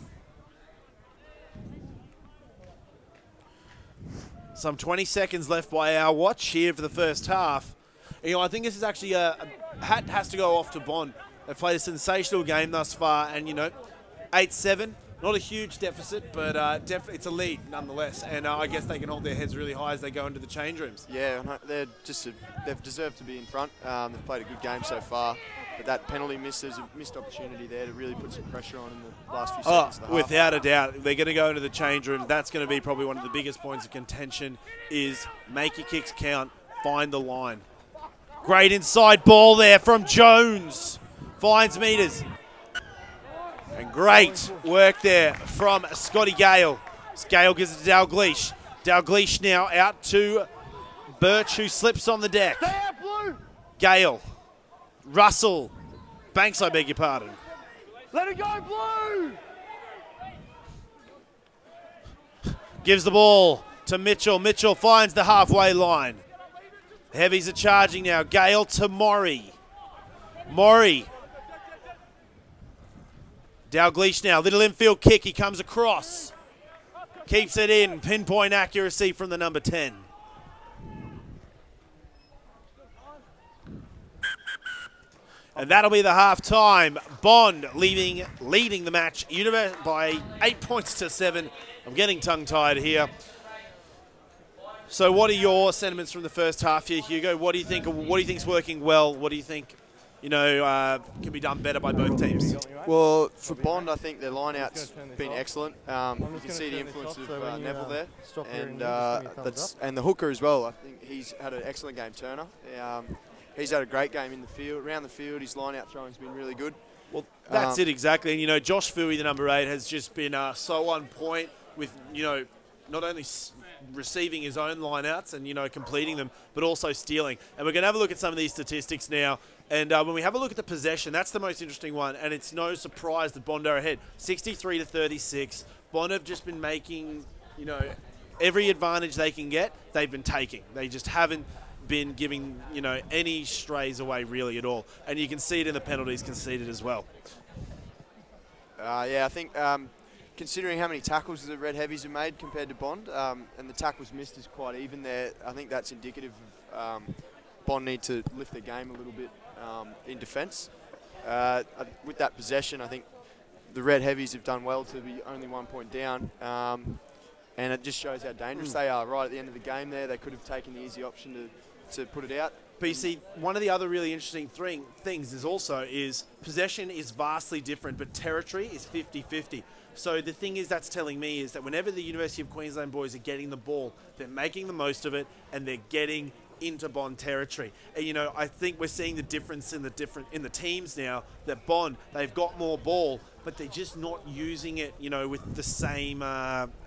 Speaker 1: Some 20 seconds left by our watch here for the first half. You know, I think this is actually a hat has to go off to Bond. They've played a sensational game thus far, and, you know, 8-7. Not a huge deficit, but it's a lead nonetheless. And I guess they can hold their heads really high as they go into the change rooms.
Speaker 2: Yeah, they've deserved to be in front. They've played a good game so far. But that penalty miss, there's a missed opportunity there to really put some pressure on in the last few seconds of the half.
Speaker 1: Without a doubt. They're going to go into the change room. That's going to be probably one of the biggest points of contention is make your kicks count, find the line. Great inside ball there from Jones. Finds meters. And great work there from Scotty Gale. Gale gives it to Dalgleish. Dalgleish now out to Birch, who slips on the deck. Gale. Russell. Banks, I beg your pardon.
Speaker 3: Let it go, Blue!
Speaker 1: Gives the ball to Mitchell. Mitchell finds the halfway line. Heavies are charging now. Gale to Maury. Maury. Dalgleish now, little infield kick, he comes across. Keeps it in, pinpoint accuracy from the number 10. And that'll be the half-time. Bond leading the match by 8 points to 7. I'm getting tongue-tied here. So what are your sentiments from the first half here, Hugo? What do you think? What do you think's working well? What do you think, can be done better by both teams?
Speaker 2: Well, for Bond, I think their line-out's been excellent. You can see the influence of Neville there, and the hooker as well. I think he's had an excellent game, Turner. He's had a great game in the field, around the field. His line-out throwing's been really good.
Speaker 1: Well, that's it exactly. And, Josh Fooey, the number 8, has just been so on point with, not only receiving his own lineouts and, completing them, but also stealing. And we're going to have a look at some of these statistics now. And when we have a look at the possession, that's the most interesting one. And it's no surprise that Bond are ahead. 63 to 36. Bond have just been making, every advantage they can get, they've been taking. They just haven't been giving, any strays away really at all. And you can see it in the penalties conceded as well.
Speaker 2: I think considering how many tackles the Red Heavies have made compared to Bond, and the tackles missed is quite even there, I think that's indicative of Bond need to lift their game a little bit in defence. With that possession, I think the Red Heavies have done well to be only 1 point down, and it just shows how dangerous they are. Right at the end of the game there, they could have taken the easy option to put it out.
Speaker 1: But you see, one of the other really interesting things is possession is vastly different, but territory is 50-50. So the thing is that's telling me is that whenever the University of Queensland boys are getting the ball, they're making the most of it and they're getting into Bond territory. And, I think we're seeing the difference in the teams now that Bond, they've got more ball, but they're just not using it, with the same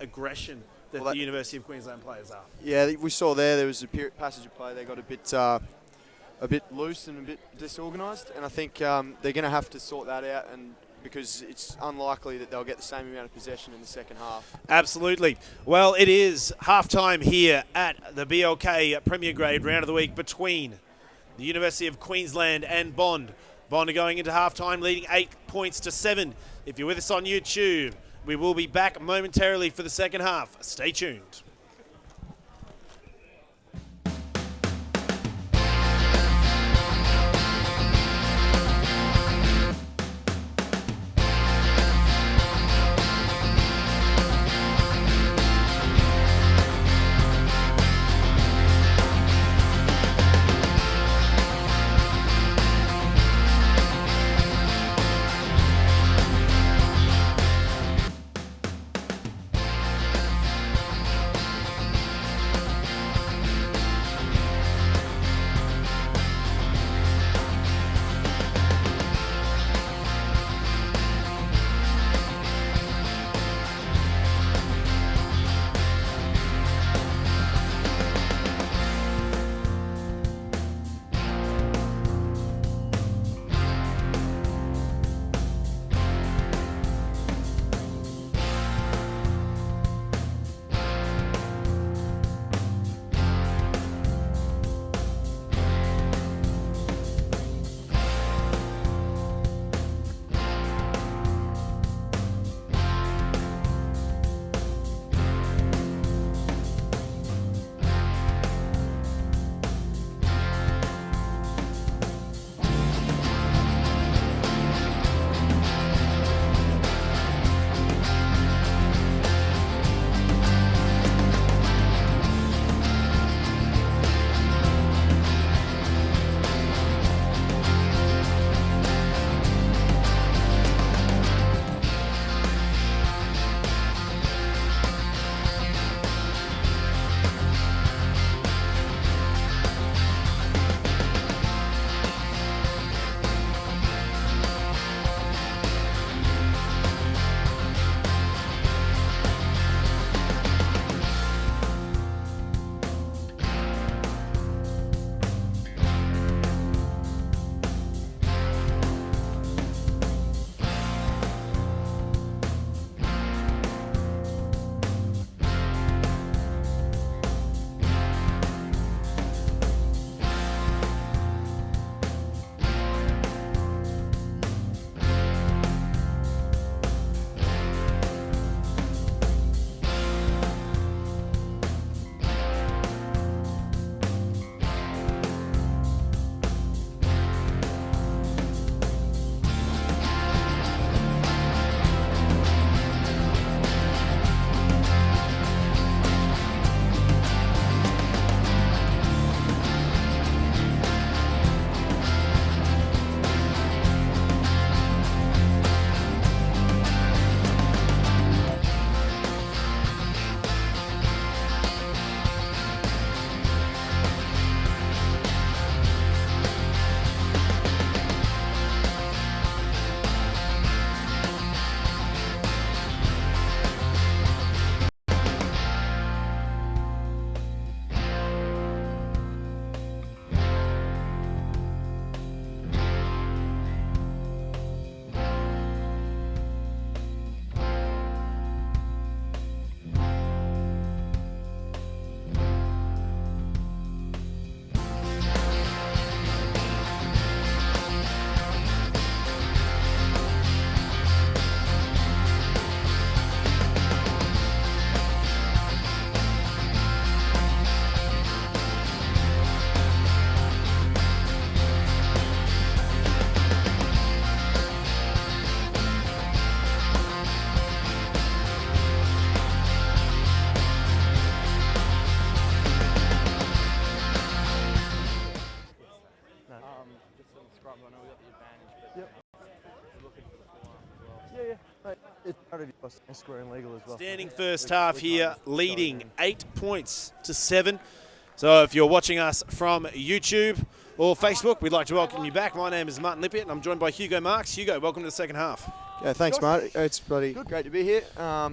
Speaker 1: aggression that the University of Queensland players are.
Speaker 2: Yeah, we saw there was a passage of play. They got a bit loose and a bit disorganised, and I think they're going to have to sort that out, and because it's unlikely that they'll get the same amount of possession in the second half.
Speaker 1: Absolutely. Well, it is halftime here at the BLK Premier Grade Round of the Week between the University of Queensland and Bond. Bond are going into halftime leading 8 points to 7. If you're with us on YouTube, we will be back momentarily for the second half. Stay tuned.
Speaker 3: Square and legal as well.
Speaker 1: Standing first half here, leading 8 points to 7. So if you're watching us from YouTube or Facebook, we'd like to welcome you back. My name is Martin Lippitt, and I'm joined by Hugo Marks. Hugo, welcome to the second half.
Speaker 2: Yeah, thanks, mate. It's bloody great to be here. I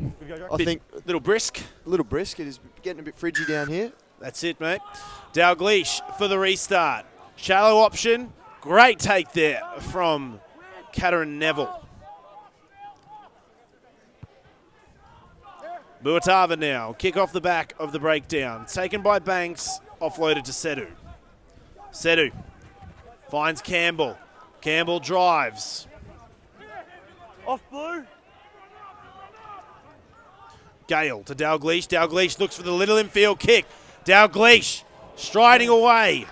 Speaker 2: think
Speaker 1: a little brisk.
Speaker 2: A little brisk. It is getting a bit fridgy down here.
Speaker 1: That's it, mate. Dalgleish for the restart. Shallow option. Great take there from Catherine Neville. Buatava now. Kick off the back of the breakdown. Taken by Banks. Offloaded to Sedu. Sedu finds Campbell. Campbell drives.
Speaker 3: Off blue.
Speaker 1: Gale to Dalgleish. Dalgleish looks for the little infield kick. Dalgleish striding away.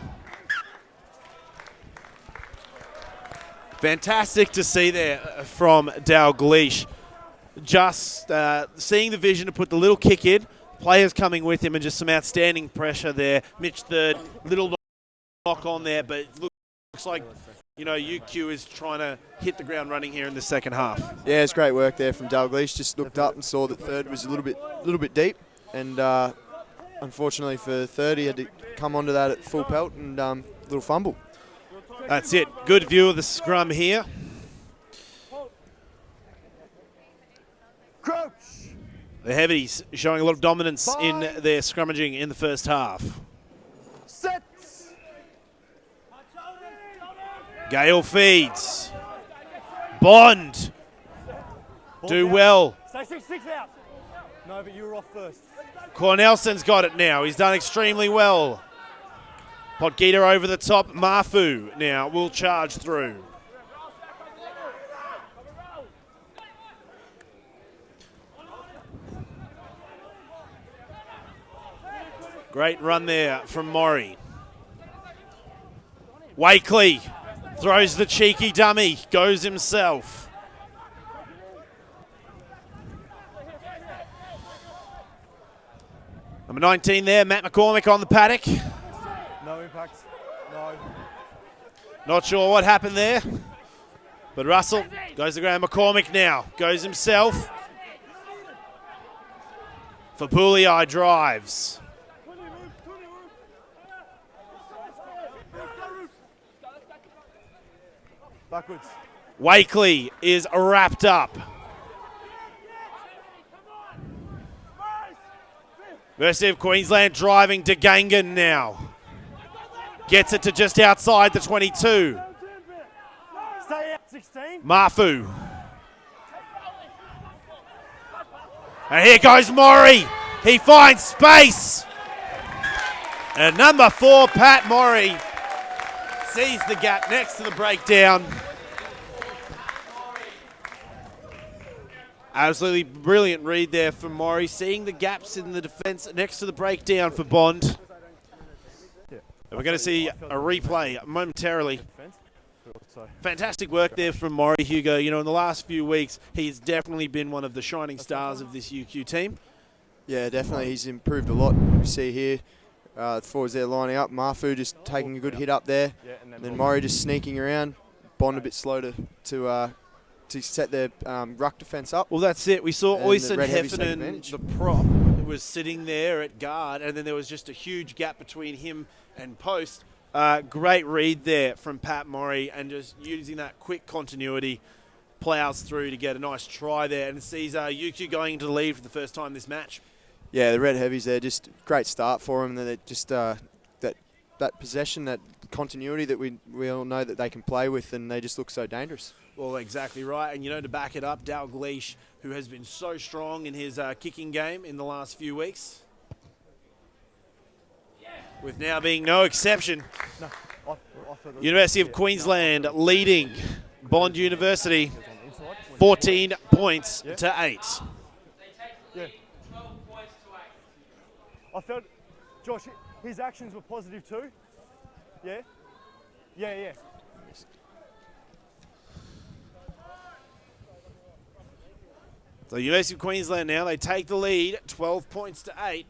Speaker 1: Fantastic to see there from Dalgleish. Just seeing the vision to put the little kick in. Players coming with him and just some outstanding pressure there. Mitch Third, little knock on there, but it looks like, you know, UQ is trying to hit the ground running here in the second half.
Speaker 2: Yeah, it's great work there from Dalgleish. Just looked up and saw that Third was a little bit deep, and unfortunately for Third, he had to come onto that at full pelt and little fumble.
Speaker 1: That's it. Good view of the scrum here.
Speaker 3: Crouch.
Speaker 1: The Heavies showing a lot of dominance in their scrummaging in the first half.
Speaker 3: Set.
Speaker 1: Gale feeds. Bond. Do well.
Speaker 3: Stay 6 out. No, but you were off first.
Speaker 1: Cornelson's got it now. He's done extremely well. Potgieter over the top. Mafu now will charge through. Great run there from Maury. Wakely throws the cheeky dummy, goes himself. Number 19 there, Matt McCormick on the paddock.
Speaker 3: No impact. No.
Speaker 1: Not sure what happened there. But Russell goes to ground. McCormick now goes himself. Fapulii drives.
Speaker 3: Backwards.
Speaker 1: Wakely is wrapped up. University of Queensland driving to Gangan now. Gets it to just outside the 22.
Speaker 3: Stay out, 16.
Speaker 1: Mafu. And here goes Maury. He finds space. And number 4, Pat Maury, sees the gap next to the breakdown. Absolutely brilliant read there from Maury, seeing the gaps in the defence next to the breakdown for Bond. And we're going to see a replay momentarily. Fantastic work there from Maury, Hugo. You know, in the last few weeks, he's definitely been one of the shining stars of this UQ team.
Speaker 2: Yeah, definitely. He's improved a lot. We see here, the forwards there lining up. Mafu just taking a good hit up there. And then Maury just sneaking around. Bond a bit slow to set their ruck defence up.
Speaker 1: Well, that's it. We saw Oyson
Speaker 2: Heffernan,
Speaker 1: Heffernan, the prop, was sitting there at guard, and then there was just a huge gap between him and post. Great read there from Pat Maury, and just using that quick continuity, plows through to get a nice try there, and sees UQ going into the lead for the first time this match.
Speaker 2: Yeah, the Red Heavies there, just great start for them. They're just that possession, that continuity that we all know that they can play with, and they just look so dangerous.
Speaker 1: Well, exactly right. And, you know, to back it up, Dalgleish, who has been so strong in his kicking game in the last few weeks, with now being no exception. University of Queensland leading Bond University 14 points to 8.
Speaker 3: Yeah. I felt, Josh, his actions were positive too. Yeah? Yeah.
Speaker 1: So University of Queensland now, they take the lead, 12 points to 8.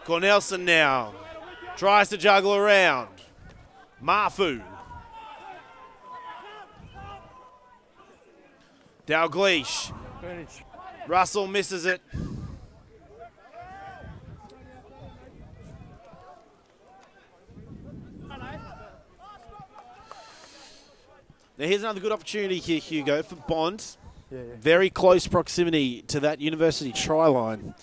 Speaker 1: Cornelson now tries to juggle around. Mafu. Dalgleish. Russell misses it. Now here's another good opportunity here, Hugo, for Bond. Very close proximity to that University try line.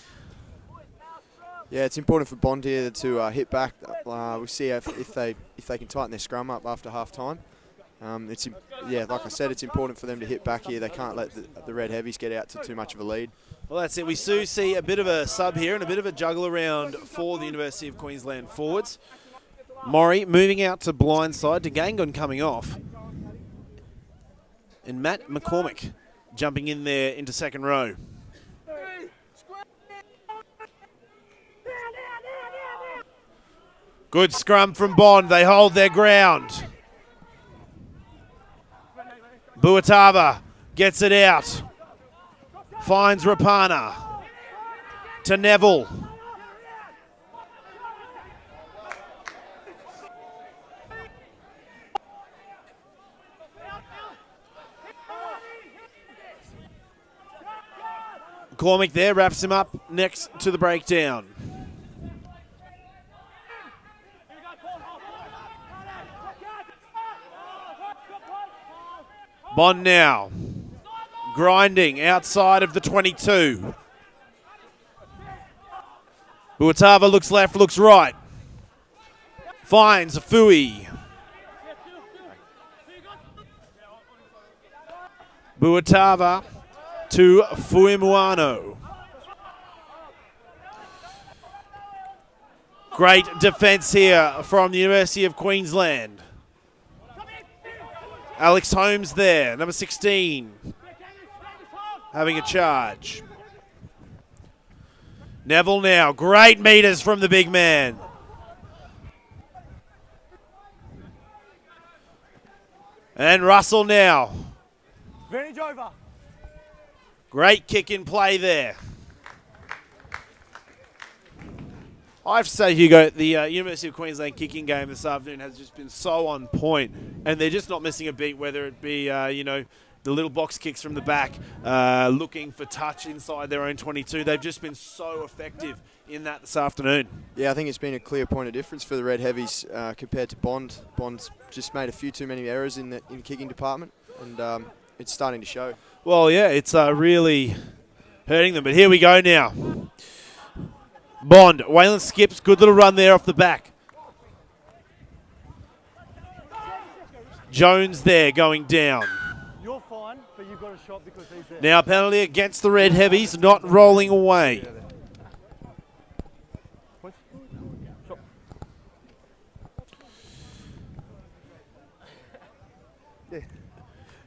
Speaker 2: Yeah, it's important for Bond here to hit back. We'll see if they can tighten their scrum up after half time. Like I said, it's important for them to hit back here. They can't let the Red Heavies get out to too much of a lead.
Speaker 1: Well, that's it. We do see a bit of a sub here and a bit of a juggle around for the University of Queensland forwards. Maury moving out to blindside, Gangon coming off. And Matt McCormick jumping in there into second row. Good scrum from Bond. They hold their ground. Buatava gets it out. Finds Rapana. To Neville. McCormick there wraps him up next to the breakdown. Bond now, grinding outside of the 22. Buatava looks left, looks right. Finds Fui. Buatava to Fuimuano. Great defence here from the University of Queensland. Alex Holmes there, number 16, having a charge. Neville now, great meters from the big man. And Russell now.
Speaker 3: Advantage over.
Speaker 1: Great kick in play there. I have to say, Hugo, the University of Queensland kicking game this afternoon has just been so on point, and they're just not missing a beat, whether it be, the little box kicks from the back, looking for touch inside their own 22. They've just been so effective in that this afternoon.
Speaker 2: Yeah, I think it's been a clear point of difference for the Red Heavies compared to Bond. Bond's just made a few too many errors in the kicking department, and it's starting to show.
Speaker 1: Well, yeah, it's really hurting them, but here we go now. Bond, Waylon skips, good little run there off the back. Jones there going down.
Speaker 3: You're fine, but you've got a shot because he's there.
Speaker 1: Now penalty against the Red Heavies, not rolling away.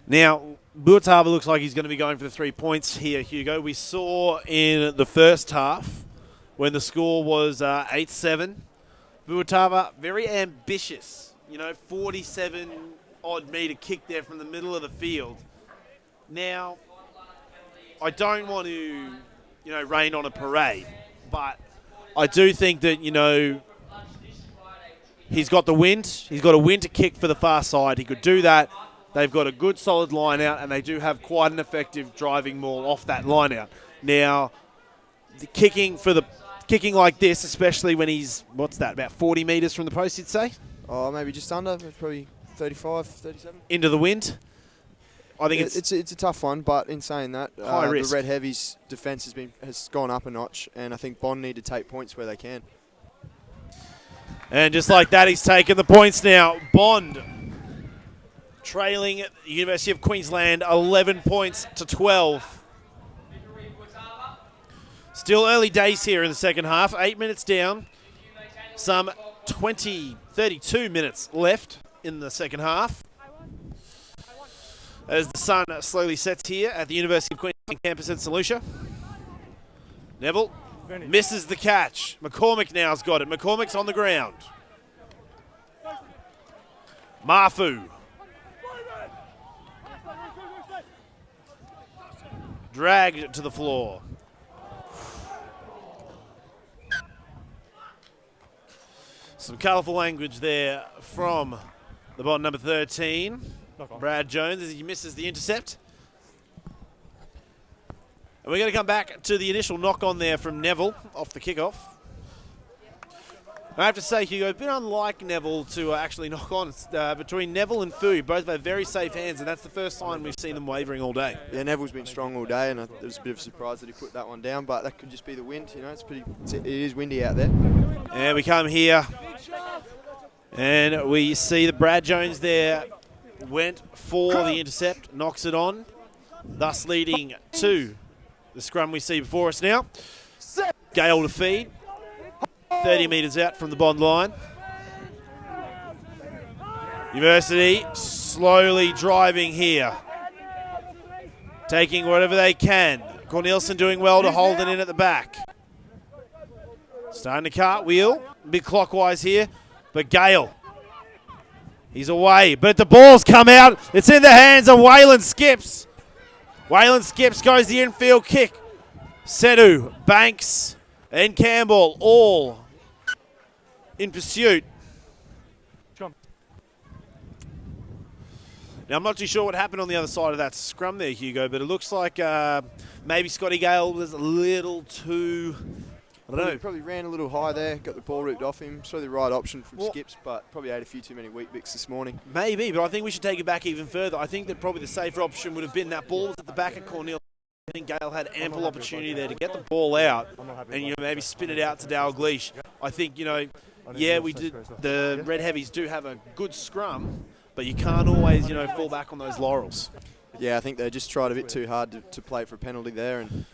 Speaker 1: Now, Buatava looks like he's going to be going for the 3 points here, Hugo. We saw in the first half, when the score was 8-7. Buatava, very ambitious. 47-odd metre kick there from the middle of the field. Now, I don't want to, rain on a parade, but I do think that, he's got the wind. He's got a wind to kick for the far side. He could do that. They've got a good, solid line out, and they do have quite an effective driving maul off that line out. Now, the kicking like this, especially when he's, about 40 metres from the post, you'd say?
Speaker 2: Oh, maybe just under, probably 35, 37.
Speaker 1: Into the wind. I think it's
Speaker 2: a tough one, but in saying that,
Speaker 1: high risk.
Speaker 2: The Red Heavies' defence has gone up a notch, and I think Bond need to take points where they can.
Speaker 1: And just like that, he's taken the points now. Bond trailing the University of Queensland 11 points to 12. Still early days here in the second half. 8 minutes down. Some 32 minutes left in the second half. As the sun slowly sets here at the University of Queensland campus in St Lucia. Neville misses the catch. McCormick now's got it. McCormick's on the ground. Mafu. Dragged to the floor. Some colourful language there from The ball number 13,
Speaker 3: Knock on.
Speaker 1: Brad Jones, as he misses the intercept. And we're going to come back to the initial knock on there from Neville off the kickoff. I have to say, Hugo, a bit unlike Neville to actually knock on. Between Neville and Fu, both have very safe hands, and that's the first time we've seen them wavering all day.
Speaker 2: Yeah, Neville's been strong all day, and it was a bit of a surprise that he put that one down, but that could just be the wind. You know, it is windy out there.
Speaker 1: And we come here, and we see that Brad Jones there went for the intercept, knocks it on, thus leading to the scrum we see before us now. Gale to feed. 30 metres out from the bond line. University slowly driving here. Taking whatever they can. Cornelison doing well to hold it in at the back. Starting to cartwheel. Bit clockwise here. But Gale. He's away. But the ball's come out. It's in the hands of Waylon Skips. Waylon Skips goes the infield kick. Sedu, Banks, and Campbell all in pursuit. Now, I'm not too sure what happened on the other side of that scrum there, Hugo, but it looks like maybe Scotty Gale was a little too, I don't know.
Speaker 2: Probably ran a little high there, got the ball ripped off him. It's probably the right option from Skips, but probably ate a few too many wheat bix this morning.
Speaker 1: Maybe, but I think we should take it back even further. I think that probably the safer option would have been that ball was at the back of Cornell. I think Gale had ample opportunity there to get the ball out and maybe spin it out to Dalgleish. I think, yeah, we did. The Red Heavies do have a good scrum, but you can't always, fall back on those laurels.
Speaker 2: Yeah, I think they just tried a bit too hard to play for a penalty there. And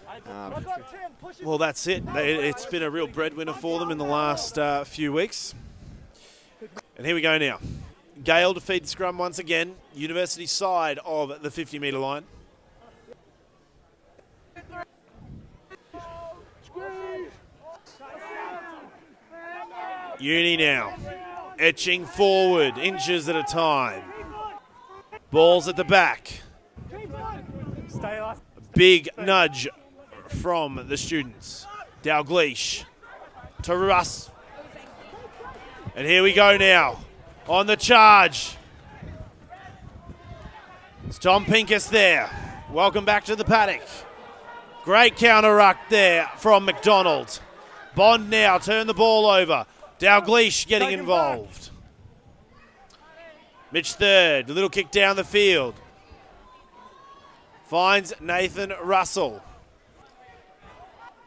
Speaker 1: well, that's it. It's been a real breadwinner for them in the last few weeks. And here we go now. Gale to feed the scrum once again. University side of the 50-metre line. Uni now, etching forward, inches at a time. Ball's at the back. Big nudge from the students. Dalgleish to Russ. And here we go now, on the charge. It's Tom Pincus there. Welcome back to the paddock. Great counter ruck there from McDonald. Bond now, turn the ball over. Dalgleish getting involved. Mitch third, a little kick down the field. Finds Nathan Russell.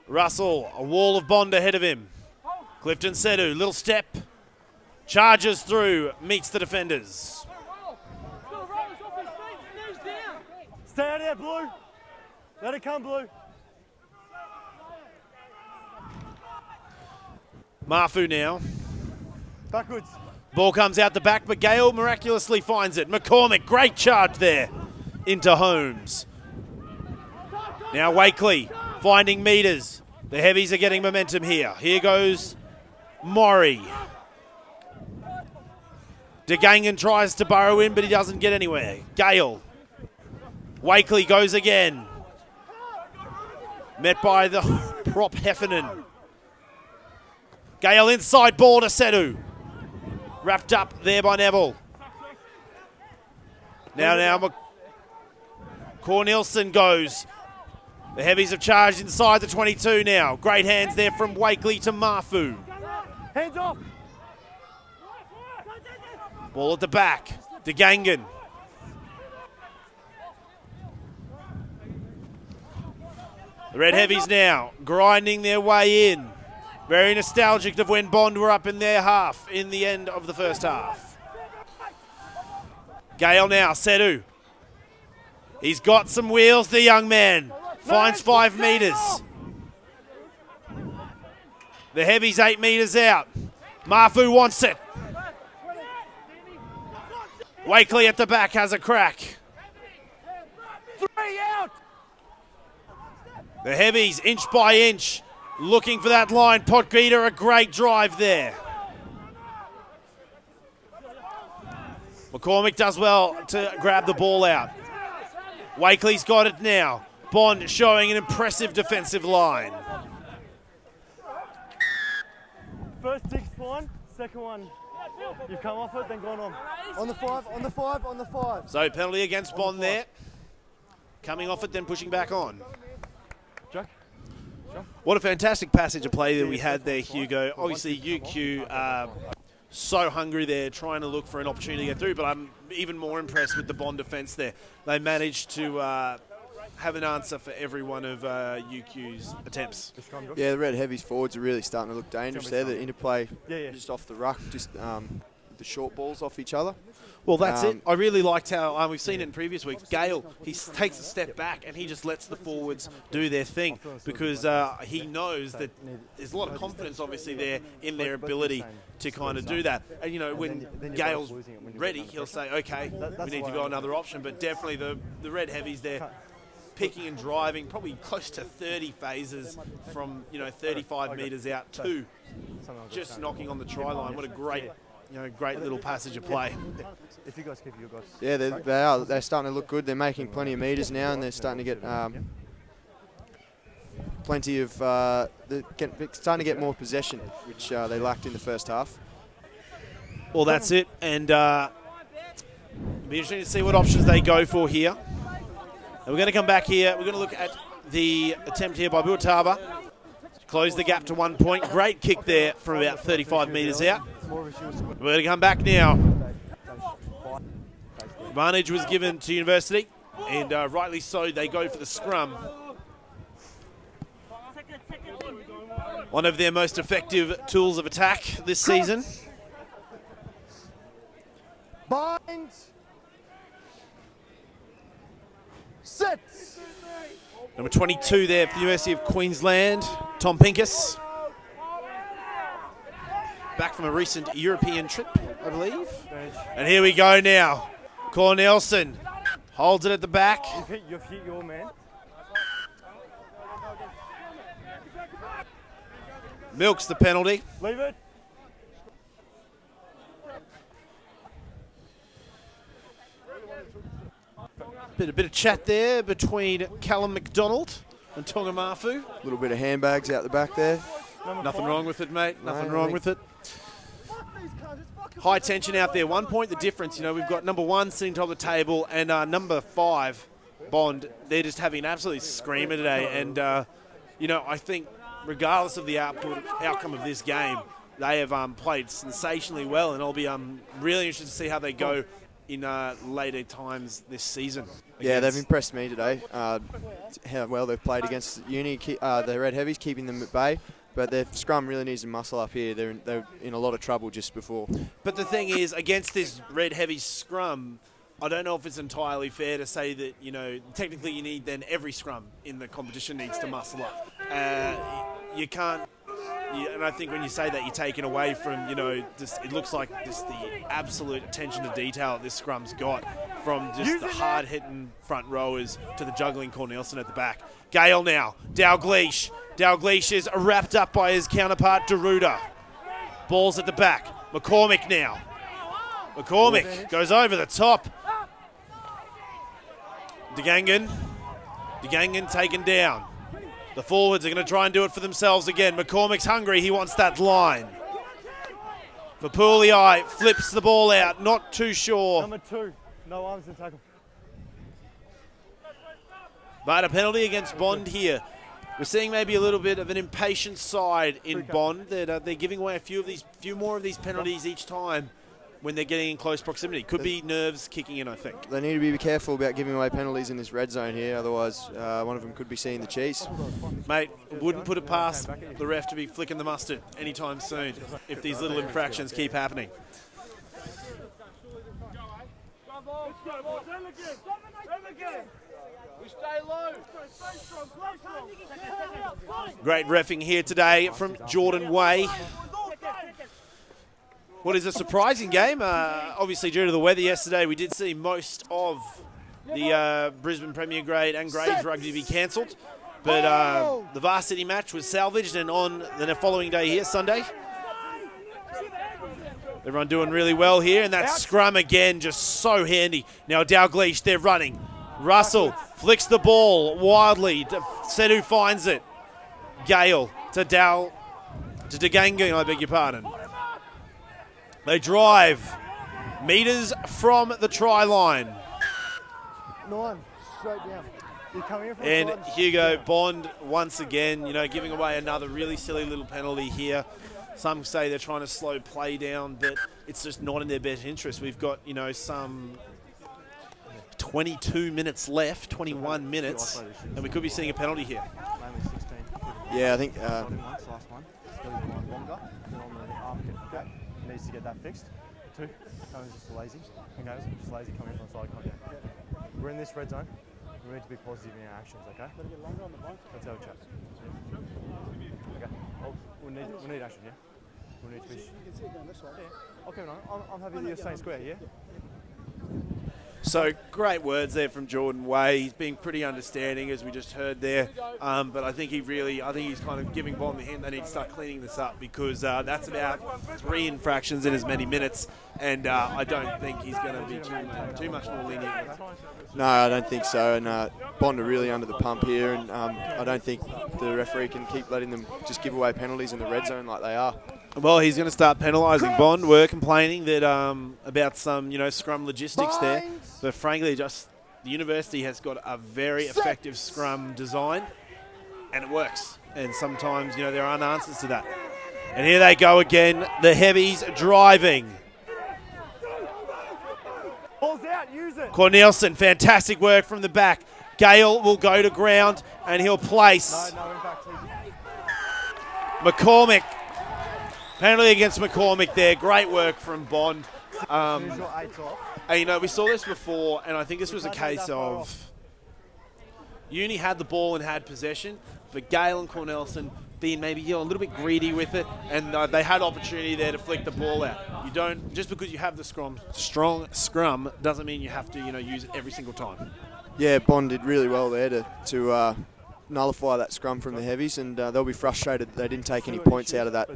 Speaker 1: Russell, a wall of Bond ahead of him. Clifton Sedu, little step. Charges through, meets the defenders.
Speaker 3: Stay out of there, Blue. Let it come, Blue.
Speaker 1: Mafu now.
Speaker 3: Backwards.
Speaker 1: Ball comes out the back, but Gale miraculously finds it. McCormick, great charge there into Holmes. Now Wakely finding meters. The Heavies are getting momentum here. Here goes Maury. DeGangan tries to burrow in, but he doesn't get anywhere. Gale. Wakely goes again. Met by the prop Heffernan. Gale inside ball to Sedu. Wrapped up there by Neville. Now Cornelison goes. The Heavies have charged inside the 22 now. Great hands there from Wakely to Mafu.
Speaker 3: Hands off.
Speaker 1: Ball at the back. DeGangan. The Red Heavies now grinding their way in. Very nostalgic of when Bond were up in their half in the end of the first half. Gale now, Sedu. He's got some wheels, the young man. Finds 5 metres. The Heavies 8 metres out. Mafu wants it. Wakely at the back has a crack.
Speaker 3: 3 out.
Speaker 1: The Heavies inch by inch. Looking for that line. Potgieter, a great drive there. McCormick does well to grab the ball out. Wakely's got it now. Bond showing an impressive defensive line.
Speaker 3: First dig's fine, second one You've come off it, then gone on. On the 5, on the 5, on the 5.
Speaker 1: So penalty against Bond there. Coming off it, then pushing back on.
Speaker 3: Jack?
Speaker 1: What a fantastic passage of play that we had there, Hugo. Obviously, UQ are so hungry there, trying to look for an opportunity to get through, but I'm even more impressed with the Bond defence there. They managed to have an answer for every one of UQ's attempts.
Speaker 2: Yeah, the Red Heavies forwards are really starting to look dangerous there. The interplay just off the ruck, just the short balls off each other.
Speaker 1: Well, that's it. I really liked how we've seen it in previous weeks. Gale, he takes a step back and he just lets the forwards do their thing because he knows that there's a lot of confidence, obviously, there in their ability to kind of do that. And, you know, when Gale's ready, he'll say, okay, we need to go another option. But definitely the Red Heavies there, picking and driving, probably close to 30 phases from, 35 metres out to just knocking on the try line. What a great... great little passage of play.
Speaker 3: If you guys keep your guys.
Speaker 2: Yeah, they are. They're starting to look good. They're making plenty of metres now, and they're starting to get plenty of. Starting to get more possession, which they lacked in the first half.
Speaker 1: Well, that's it, and it'll be interesting to see what options they go for here. And we're going to come back here. We're going to look at the attempt here by Buataba. Close the gap to 1 point. Great kick there from about 35 metres out. We're going to come back now. Advantage was given to University, and rightly so, they go for the scrum. One of their most effective tools of attack this season.
Speaker 3: Bind. Set.
Speaker 1: Number 22 there for the University of Queensland, Tom Pincus. Back from a recent European trip, I believe. And here we go now. Cornelson holds it at the back.
Speaker 3: You've hit your man.
Speaker 1: Milks the penalty.
Speaker 3: Leave it.
Speaker 1: A bit of chat there between Callum McDonald and Tonga Mafu.
Speaker 2: A little bit of handbags out the back there.
Speaker 1: Nothing wrong with it, mate. Nothing wrong with it. High tension out there. 1 point the difference. We've got number 1 sitting top of the table and number 5, Bond. They're just having an absolute screamer today. And, I think regardless of the outcome of this game, they have played sensationally well. And I'll be really interested to see how they go in later times this season.
Speaker 2: Yeah, they've impressed me today. How well they've played against Uni, the Red Heavies, keeping them at bay. But their scrum really needs to muscle up here. They're in a lot of trouble just before.
Speaker 1: But the thing is, against this Red Heavy scrum, I don't know if it's entirely fair to say that, technically you need then every scrum in the competition needs to muscle up. You can't, and I think when you say that, you're taken away from, it looks like just the absolute attention to detail this scrum's got, from just the hard-hitting front rowers to the juggling Cornelson at the back. Gale now, Dalgleish. Dalgleish is wrapped up by his counterpart, Deruda. Ball's at the back. McCormick now. McCormick goes over the top. DeGangan taken down. The forwards are going to try and do it for themselves again. McCormick's hungry. He wants that line. Vapulii flips the ball out. Not too sure.
Speaker 3: Number 2. No arms in tackle.
Speaker 1: But a penalty against Bond here. We're seeing maybe a little bit of an impatient side in Bond. They're giving away a few more of these penalties each time when they're getting in close proximity. Could be nerves kicking in, I think.
Speaker 2: They need to be careful about giving away penalties in this red zone here, otherwise one of them could be seeing the cheese.
Speaker 1: Mate, wouldn't put it past the ref to be flicking the mustard anytime soon if these little infractions keep happening. Great reffing here today from Jordan Way. What is a surprising game? Obviously, due to the weather yesterday, we did see most of the Brisbane Premier Grade and Grades Rugby be cancelled. But the varsity match was salvaged, and on the following day here, Sunday, everyone doing really well here, and that scrum again, just so handy. Now Dalgleish, they're running. Russell flicks the ball wildly. Sedu finds it. Gale to DeGangan, I beg your pardon. They drive meters from the try line.
Speaker 3: 9, straight down. You're coming in from
Speaker 1: And
Speaker 3: the side.
Speaker 1: Hugo Bond once again, giving away another really silly little penalty here. Some say they're trying to slow play down, but it's just not in their best interest. We've got, some 22 minutes left, 21 minutes, and we could be seeing a penalty here.
Speaker 3: Mainly 16.
Speaker 2: Yeah, I think
Speaker 3: Last one. Still going longer than on the arm kick. Okay. Needs to get that fixed. 2. Cohen's just lazy. Okay, just lazy coming from side contact. We're in this red zone. We need to be positive in our actions, okay? Better get longer on the bike. Let's have a chat. Okay. Oh, we need action, yeah? We need to be... You can sit down this way. Yeah. Okay, no, I'm happy that you're staying square, yeah?
Speaker 1: So great words there from Jordan Way. He's being pretty understanding, as we just heard there. But I think he's kind of giving Bond the hint they need to start cleaning this up, because that's about 3 infractions in as many minutes, and I don't think he's going to be too much more lenient with it.
Speaker 2: No, I don't think so. And Bond are really under the pump here, and I don't think the referee can keep letting them just give away penalties in the red zone like they are.
Speaker 1: Well, he's going to start penalising Bond. We're complaining that about some, scrum logistics there. But frankly, just the university has got a very effective scrum design, and it works. And sometimes, there aren't answers to that. And here they go again. The heavies driving.
Speaker 3: Ball's out, use it.
Speaker 1: Cornelison, fantastic work from the back. Gale will go to ground, and he'll place.
Speaker 3: No impact.
Speaker 1: McCormick. Penalty against McCormick there. Great work from Bond.
Speaker 3: Here's your 8 off.
Speaker 1: And, we saw this before, and I think this was a case of Uni had the ball and had possession, but Gale and Cornelison being maybe a little bit greedy with it, and they had opportunity there to flick the ball out. You don't, just because you have the strong scrum doesn't mean you have to use it every single time.
Speaker 2: Yeah, Bond did really well there to nullify that scrum from the heavies, and they'll be frustrated that they didn't take any points out of that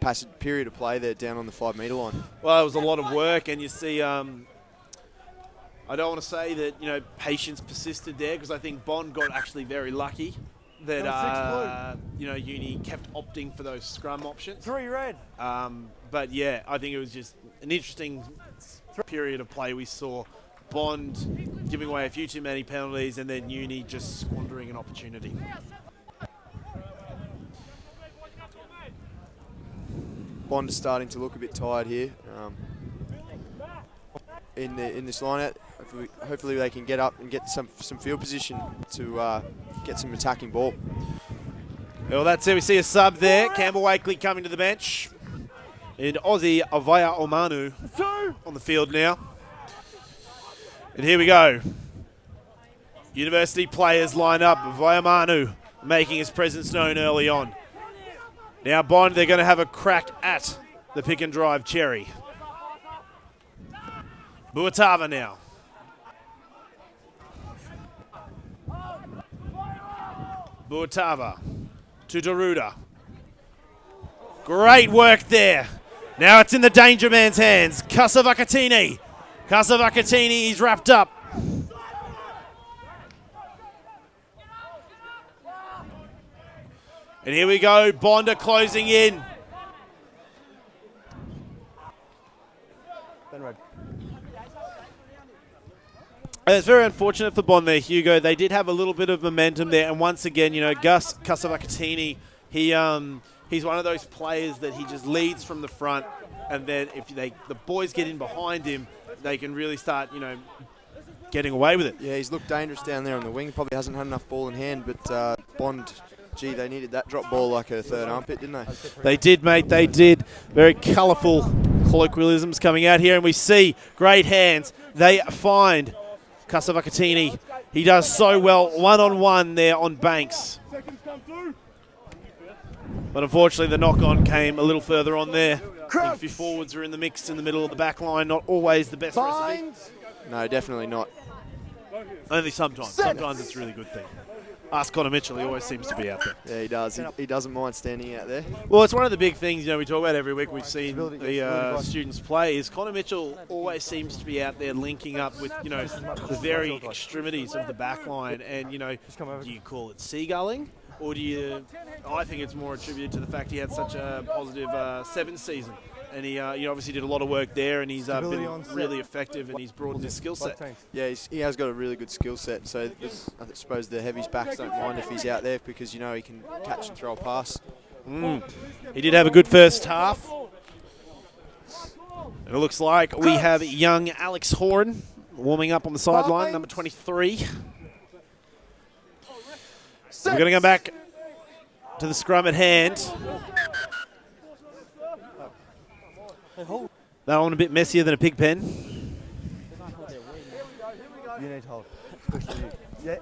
Speaker 2: passage period of play there down on the 5 metre line.
Speaker 1: Well, it was a lot of work, and you see, I don't want to say that patience persisted there, because I think Bond got actually very lucky that Uni kept opting for those scrum options.
Speaker 3: 3 red.
Speaker 1: But yeah, I think it was just an interesting period of play we saw. Bond giving away a few too many penalties, and then Uni just squandering an opportunity.
Speaker 2: Bond is starting to look a bit tired here in this line-out. Hopefully they can get up and get some field position to get some attacking ball.
Speaker 1: Well, that's it. We see a sub there. Campbell Wakely coming to the bench. And Aussie Avaya Omanu on the field now. And here we go. University players line up. Vayamanu making his presence known early on. Now Bond, they're going to have a crack at the pick and drive Cherry. Buatava now. Buatava to Daruda. Great work there. Now it's in the danger man's hands. Kasavakatini. Kasavakatini, he's wrapped up. And here we go, Bonda closing in.
Speaker 3: Ben Red.
Speaker 1: It's very unfortunate for Bond there, Hugo. They did have a little bit of momentum there, and once again, Gus Kasavakatini, he's one of those players that he just leads from the front, and then if the boys get in behind him, they can really start, getting away with it.
Speaker 2: Yeah, he's looked dangerous down there on the wing. Probably hasn't had enough ball in hand, but Bond, gee, they needed that drop ball like a third armpit, didn't they?
Speaker 1: They did, mate. They did. Very colourful colloquialisms coming out here, and we see great hands. They find Kasavakatini. He does so well one-on-one there on Banks. But unfortunately, the knock-on came a little further on there. I think a few forwards are in the mix in the middle of the back line. Not always the best recipe.
Speaker 2: No, definitely not.
Speaker 1: Only sometimes. Sometimes it's a really good thing. Ask Connor Mitchell, he always seems to be out there.
Speaker 2: Yeah, he does. He doesn't mind standing out there.
Speaker 1: Well, it's one of the big things, we talk about every week. We've seen the students play. Is Connor Mitchell always seems to be out there linking up with, the very extremities of the back line. And, do you call it seagulling? Or do you... I think it's more attributed to the fact he had such a positive 7th season. and he obviously did a lot of work there, and he's been
Speaker 3: on set.
Speaker 1: really effective, and he's broadened his skill set.
Speaker 2: Yeah, he has got a really good skill set, so I suppose the heavies backs don't mind if he's out there because, he can catch and throw a pass.
Speaker 1: He did have a good first half. And it looks like we have young Alex Horn warming up on the sideline, number 23. We're going to go back to the scrum at hand. That one a bit messier than a pig pen.
Speaker 3: You need to hold. Especially you. Yeah,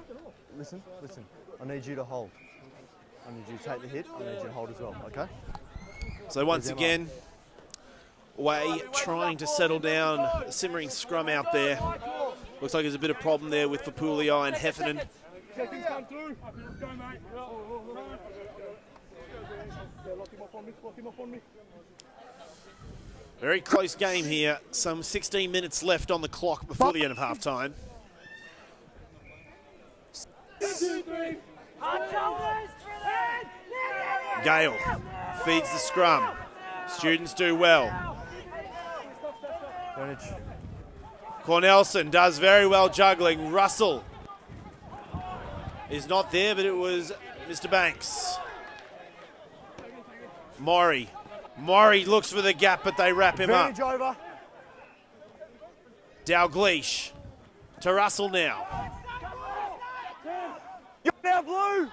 Speaker 3: listen. I need you to hold. I need you to take the hit. I need you to hold as well, okay?
Speaker 1: So once again, Way trying to settle down a simmering scrum out there. Looks like there's a bit of problem there with Papulio and Heffernan. Very close game here. Some 16 minutes left on the clock before the end of half-time. Gale feeds the scrum. Students do well. Cornelson does very well juggling. Russell is not there, but it was Mr. Banks. Maury looks for the gap, but they wrap him up.
Speaker 3: Over.
Speaker 1: Dalgleish to Russell now.
Speaker 3: You're now blue.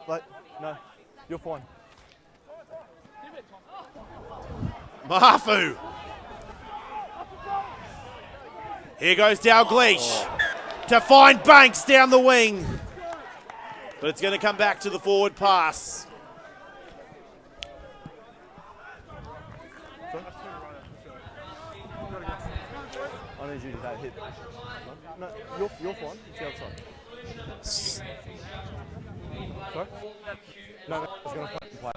Speaker 3: Like, no, you're fine.
Speaker 1: Mahafu. Here goes Dalgleish to find Banks down the wing. But it's going to come back to the forward pass.
Speaker 3: I need you to that hit. No, you're fine. It's the outside. Sorry? No, he's going to fucking play.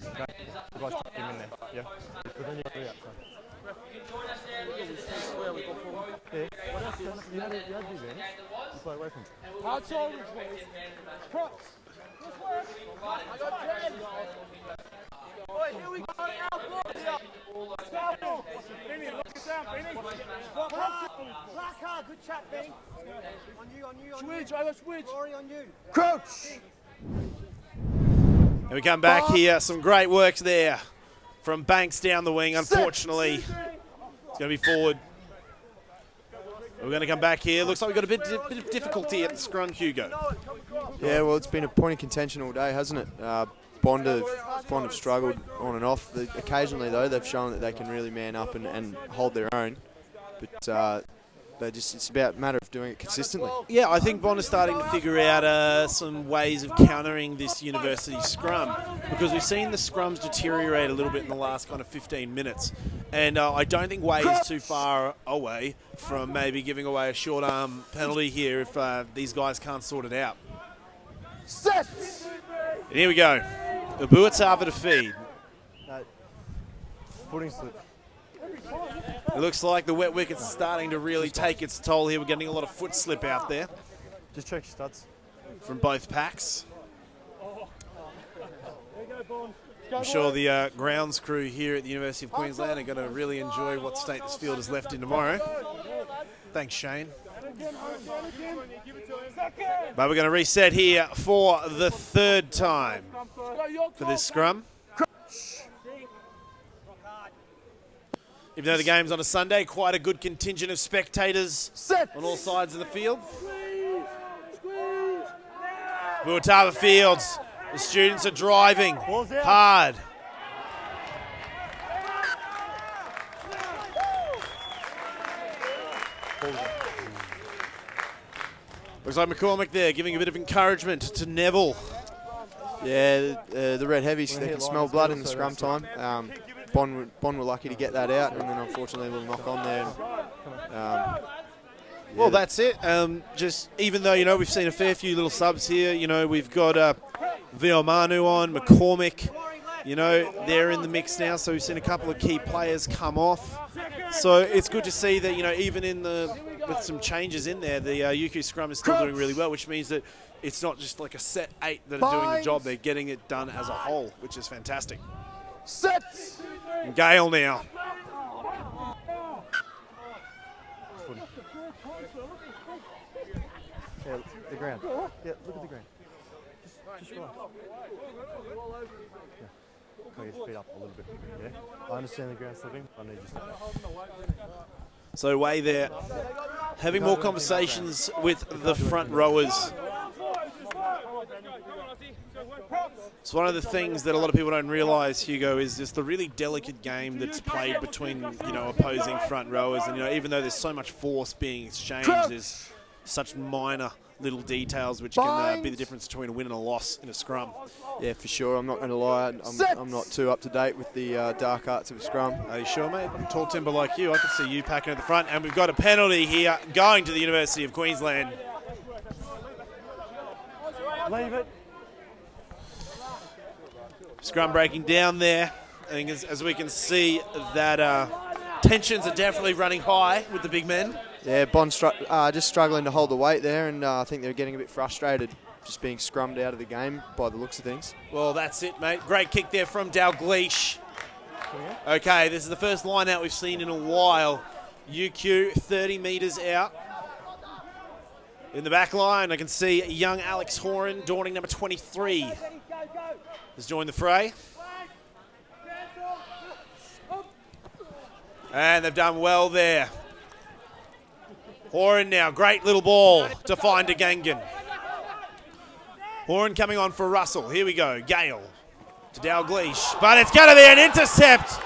Speaker 3: Okay? You guys chuck him in there. Yeah? But then you got the outside. Yeah. You had the advantage. You play away from him. Hard shoulders, please. Cross. I got 10. Boys, here we go. Out here. Stop. Benny, look it down, Benny. Black card, good chat, Benny. On you. Switch, I got switch. Rory on you. Crouch.
Speaker 1: And we come back here. Some great work there from Banks down the wing. Unfortunately, it's going to be forward. We're going to come back here. Looks like we've got a bit of difficulty at the scrum, Hugo.
Speaker 2: Yeah, well, it's been a point of contention all day, hasn't it? Bond have struggled on and off. Occasionally, though, they've shown that they can really man up and hold their own. But it's about a matter of doing it consistently.
Speaker 1: Yeah, I think Bond is starting to figure out some ways of countering this university scrum, because we've seen the scrums deteriorate a little bit in the last kind of 15 minutes. And I don't think Way is too far away from maybe giving away a short arm penalty here if these guys can't sort it out.
Speaker 3: Set!
Speaker 1: And here we go. Ubuatava to feed.
Speaker 3: Footing slip.
Speaker 1: It looks like the wet wicket's starting to really take its toll here. We're getting a lot of foot slip out there.
Speaker 3: Just check your studs.
Speaker 1: From both packs. I'm sure the grounds crew here at the University of Queensland are going to really enjoy what state this field is left in tomorrow. Thanks, Shane. But we're going to reset here for the third time for this scrum. Even though the game's on a Sunday, quite a good contingent of spectators on all sides of the field. Buatava Fields, the students are driving hard. Looks like McCormick there giving a bit of encouragement to Neville.
Speaker 2: Yeah, the red heavies, they can smell blood in the scrum time. Bond were lucky to get that out, and then unfortunately a little knock on there.
Speaker 1: Well, that's it. Just even though, we've seen a fair few little subs here, we've got Viomanu on, McCormick, they're in the mix now, so we've seen a couple of key players come off. So it's good to see that, even with some changes in there, the UQ Scrum is still doing really well, which means that it's not just like a set 8 that are doing the job. They're getting it done as a whole, which is fantastic.
Speaker 4: Set!
Speaker 1: And Gale now.
Speaker 3: Yeah, the ground. Yeah, look at the ground. Just right. Yeah. Can I get your feet up a little bit? Yeah. I understand the ground slipping. I need you to step up.
Speaker 1: So Way there, having more conversations with the front rowers. It's one of the things that a lot of people don't realise, Hugo, is just the really delicate game that's played between, opposing front rowers. And, even though there's so much force being exchanged, there's such minor little details which can be the difference between a win and a loss in a scrum.
Speaker 2: Yeah, for sure. I'm not going to lie. I'm not too up to date with the dark arts of a scrum.
Speaker 1: Are you sure, mate? Tall timber like you. I can see you packing at the front. And we've got a penalty here going to the University of Queensland.
Speaker 3: Leave it.
Speaker 1: Scrum breaking down there. I think as we can see that tensions are definitely running high with the big men.
Speaker 2: Yeah, Bond just struggling to hold the weight there, and I think they're getting a bit frustrated, just being scrummed out of the game by the looks of things.
Speaker 1: Well, that's it, mate. Great kick there from Dalgleish. Okay, this is the first line out we've seen in a while. UQ 30 metres out. In the back line, I can see young Alex Horan, dawning number 23, has joined the fray. And they've done well there. Horan now, great little ball to find a Gangan. Horan coming on for Russell. Here we go, Gale to Dalgleish, but it's going to be an intercept.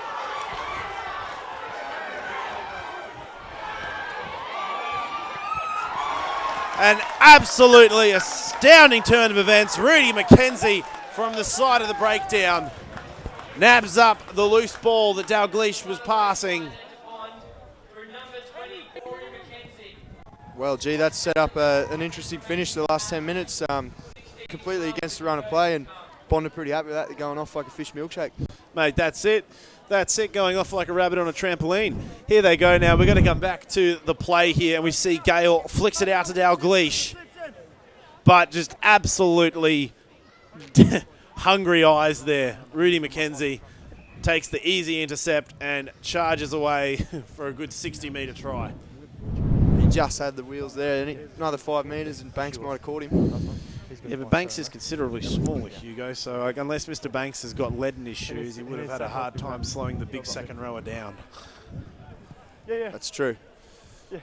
Speaker 1: An absolutely astounding turn of events. Rudy McKenzie from the side of the breakdown nabs up the loose ball that Dalgleish was passing.
Speaker 2: Well, gee, that's set up an interesting finish the last 10 minutes. Completely against the run of play, and Bond are pretty happy with that. They're going off like a fish milkshake.
Speaker 1: Mate, that's it. That's it, going off like a rabbit on a trampoline. Here they go now. We're going to come back to the play here, and we see Gale flicks it out to Dalgleish. But just absolutely hungry eyes there. Rudy McKenzie takes the easy intercept and charges away for a good 60-metre try.
Speaker 2: He just had the wheels there. Another 5 metres, and Banks might have caught him.
Speaker 1: Yeah, but Banks is considerably smaller, Hugo, so unless Mr. Banks has got lead in his shoes, he would have had a hard time slowing the big second rower down.
Speaker 2: Yeah. That's true.
Speaker 1: Yeah.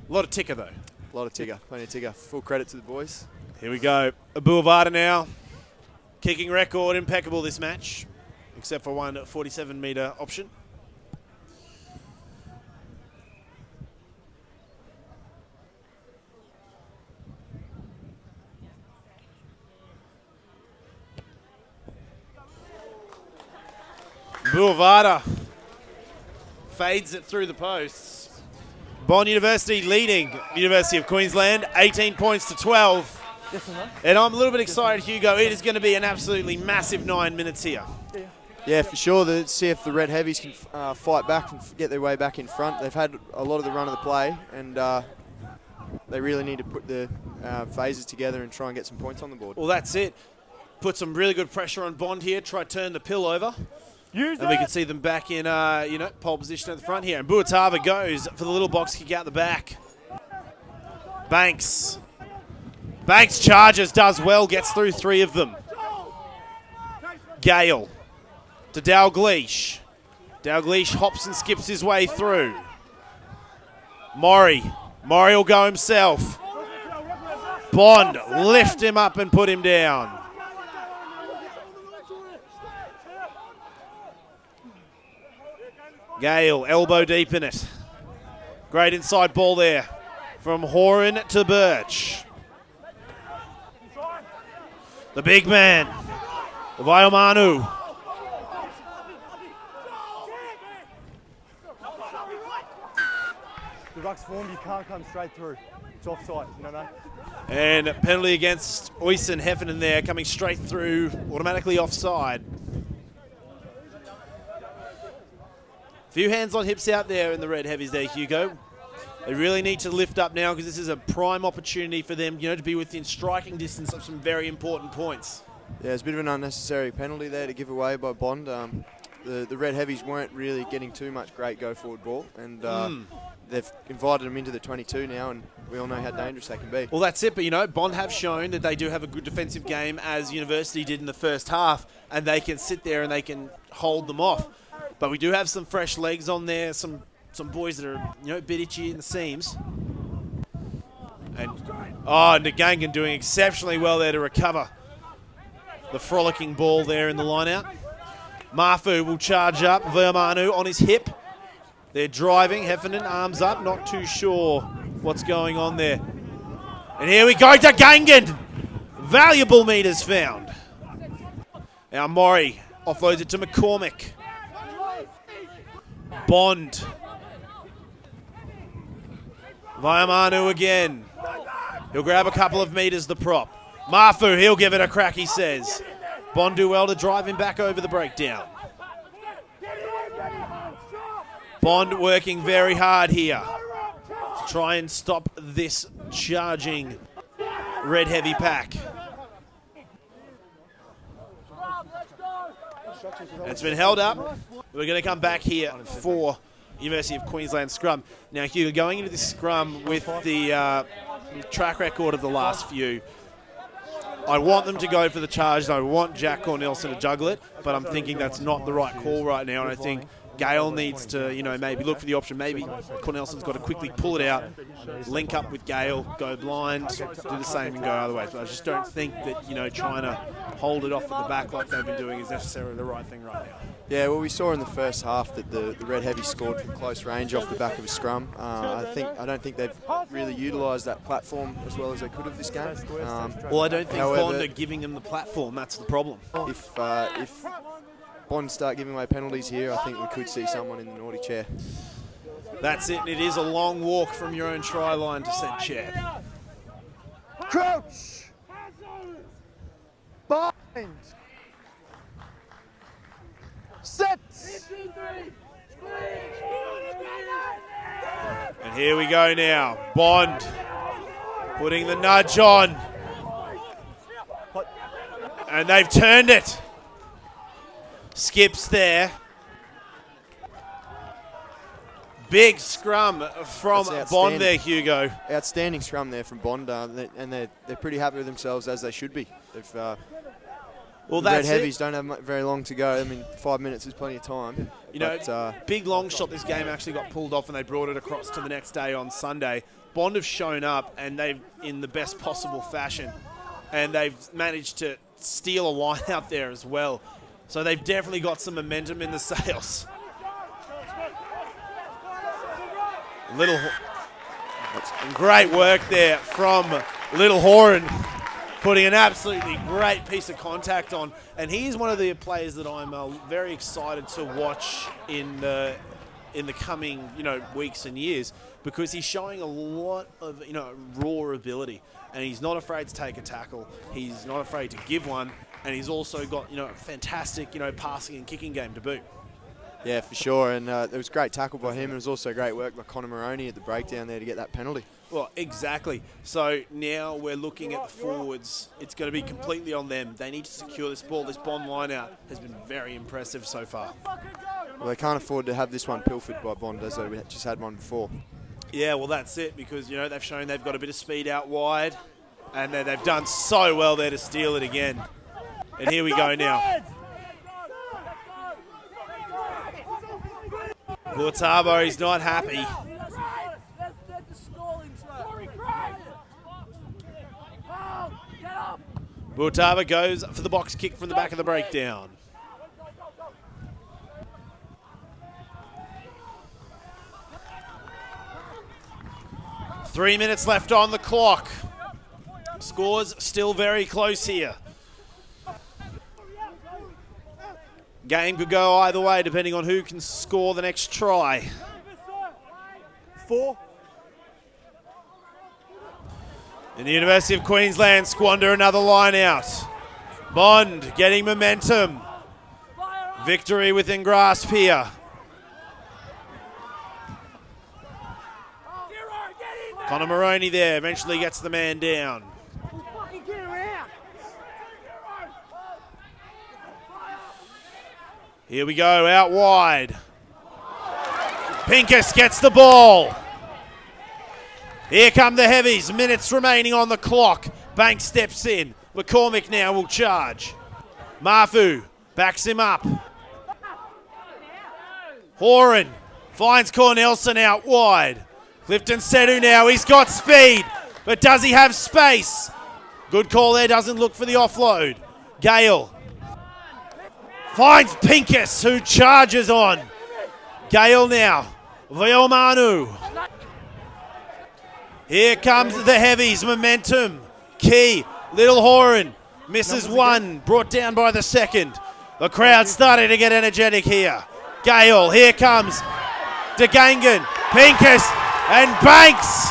Speaker 1: A lot of ticker, though.
Speaker 2: A lot of tigger, plenty of tigger. Full credit to the boys.
Speaker 1: Here we go. Boulevard now. Kicking record, impeccable this match, except for one 47-metre option. Boulevard fades it through the posts. Bond University leading University of Queensland, 18 points to 12. And I'm a little bit excited, Hugo. It is going to be an absolutely massive 9 minutes here.
Speaker 2: Yeah, for sure. Let's see if the Red Heavies can fight back and get their way back in front. They've had a lot of the run of the play, and they really need to put the phases together and try and get some points on the board.
Speaker 1: Well, that's it. Put some really good pressure on Bond here. Try to turn the pill over. And we can see them back in, pole position at the front here. And Buatava goes for the little box kick out the back. Banks charges, does well, gets through 3 of them. Gale to Dalgleish. Dalgleish hops and skips his way through. Maury will go himself. Bond, lift him up and put him down. Gale, elbow deep in it. Great inside ball there from Horan to Birch. The big man, Vaiomanu.
Speaker 3: The ruck's formed, you can't come straight through. It's offside, you know that?
Speaker 1: And penalty against Oysen Heffernan there, coming straight through, automatically offside. few hands on hips out there in the red heavies there, Hugo. They really need to lift up now because this is a prime opportunity for them, to be within striking distance of some very important points.
Speaker 2: Yeah, it's a bit of an unnecessary penalty there to give away by Bond. The red heavies weren't really getting too much great go-forward ball, and they've invited them into the 22 now, and we all know how dangerous they can be.
Speaker 1: Well, that's it, but Bond have shown that they do have a good defensive game, as University did in the first half, and they can sit there and they can hold them off. But we do have some fresh legs on there, some boys that are a bit itchy in the seams. And Ngangan doing exceptionally well there to recover the frolicking ball there in the line-out. Mafu will charge up. Vermanu on his hip. They're driving. Heffernan, arms up. Not too sure what's going on there. And here we go to Gangan. Valuable meters found. Now Maury offloads it to McCormick. Bond. Vayamanu again. He'll grab a couple of meters, the prop. Mafu, he'll give it a crack, he says. Bond do well to drive him back over the breakdown. Bond working very hard here to try and stop this charging red heavy pack. It's been held up. We're going to come back here for University of Queensland scrum. Now, Hugh, going into this scrum with the track record of the last few, I want them to go for the charge, and I want Jack Cornelison to juggle it, but I'm thinking that's not the right call right now, and I think Gale needs to, maybe look for the option. Maybe Cornelson's got to quickly pull it out, link up with Gale, go blind, do the same and go other ways. But I just don't think that, trying to hold it off at the back like they've been doing is necessarily the right thing right now.
Speaker 2: Yeah, well, we saw in the first half that the red heavy scored from close range off the back of a scrum. I don't think they've really utilised that platform as well as they could have this game.
Speaker 1: Well, I don't think Bond are giving them the platform. That's the problem.
Speaker 2: If Bond start giving away penalties here, I think we could see someone in the naughty chair.
Speaker 1: That's it. It is a long walk from your own try line to said chair.
Speaker 3: Crouch! Bind! Set!
Speaker 1: And here we go now. Bond putting the nudge on. And they've turned it. Skips there. Big scrum from Bond there, Hugo.
Speaker 2: Outstanding scrum there from Bond, and they're pretty happy with themselves, as they should be.
Speaker 1: Well,
Speaker 2: the red heavies don't have very long to go. I mean, 5 minutes is plenty of time.
Speaker 1: Big long shot. This game actually got pulled off, and they brought it across to the next day on Sunday. Bond have shown up, and they've in the best possible fashion, and they've managed to steal a line out there as well. So they've definitely got some momentum in the sails. Great work there from Little Horan, putting an absolutely great piece of contact on. And he's one of the players that I'm very excited to watch in the coming weeks and years, because he's showing a lot of raw ability, and he's not afraid to take a tackle. He's not afraid to give one, and he's also got a fantastic passing and kicking game to boot.
Speaker 2: Yeah, for sure, and there was great tackle by him. It was also great work by Connor Moroney at the breakdown there to get that penalty.
Speaker 1: Well, exactly. So now we're looking at the forwards. It's going to be completely on them. They need to secure this ball. This Bond line-out has been very impressive so far.
Speaker 2: Well, they can't afford to have this one pilfered by Bond, as we just had one before.
Speaker 1: Yeah, well, that's it, because they've shown they've got a bit of speed out wide, and they've done so well there to steal it again. And here we go now. Guatabo, he's not happy. Guatabo goes for the box kick from the back of the breakdown. Three minutes left on the clock. Scores still very close here. Game could go either way depending on who can score the next try.
Speaker 3: 4.
Speaker 1: And the University of Queensland squander another line out. Bond getting momentum. Victory within grasp here. Connor Moroney there eventually gets the man down. Here we go, out wide. Pincus gets the ball. Here come the heavies, minutes remaining on the clock. Banks steps in. McCormick now will charge. Mafu backs him up. Horan finds Cornelson out wide. Clifton Sedu now, he's got speed, but does he have space? Good call there, doesn't look for the offload. Gale finds Pincus, who charges on. Gale now, Viomanu. Here comes the heavies, momentum. Key, Little Horan, misses one, brought down by the second. The crowd starting to get energetic here. Gale, here comes DeGangan, Pincus, and Banks.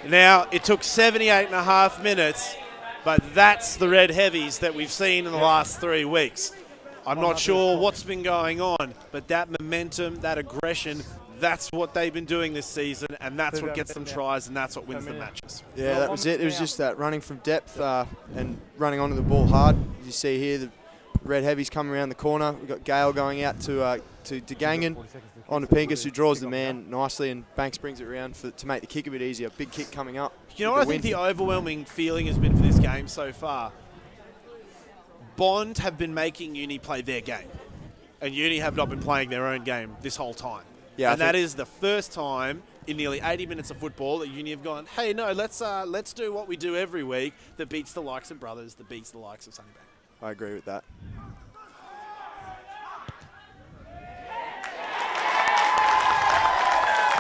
Speaker 1: Now, it took 78.5 minutes, but that's the Red Heavies that we've seen in the last 3 weeks. I'm not sure what's been going on, but that momentum, that aggression, that's what they've been doing this season, and that's what gets them tries, and that's what wins the matches.
Speaker 2: Yeah, that was it. It was just that running from depth and running onto the ball hard. You see here the Red Heavies come around the corner. We've got Gale going out to DeGangan, onto Pincus, who draws the man nicely, and Banks brings it around to make the kick a bit easier. Big kick coming up.
Speaker 1: You know what I think the overwhelming feeling has been for this game so far? Bond have been making Uni play their game, and Uni have not been playing their own game this whole time. Yeah, and that is the first time in nearly 80 minutes of football that Uni have gone, hey, no, let's do what we do every week that beats the likes of Brothers, that beats the likes of Sunnybank.
Speaker 2: I agree with that.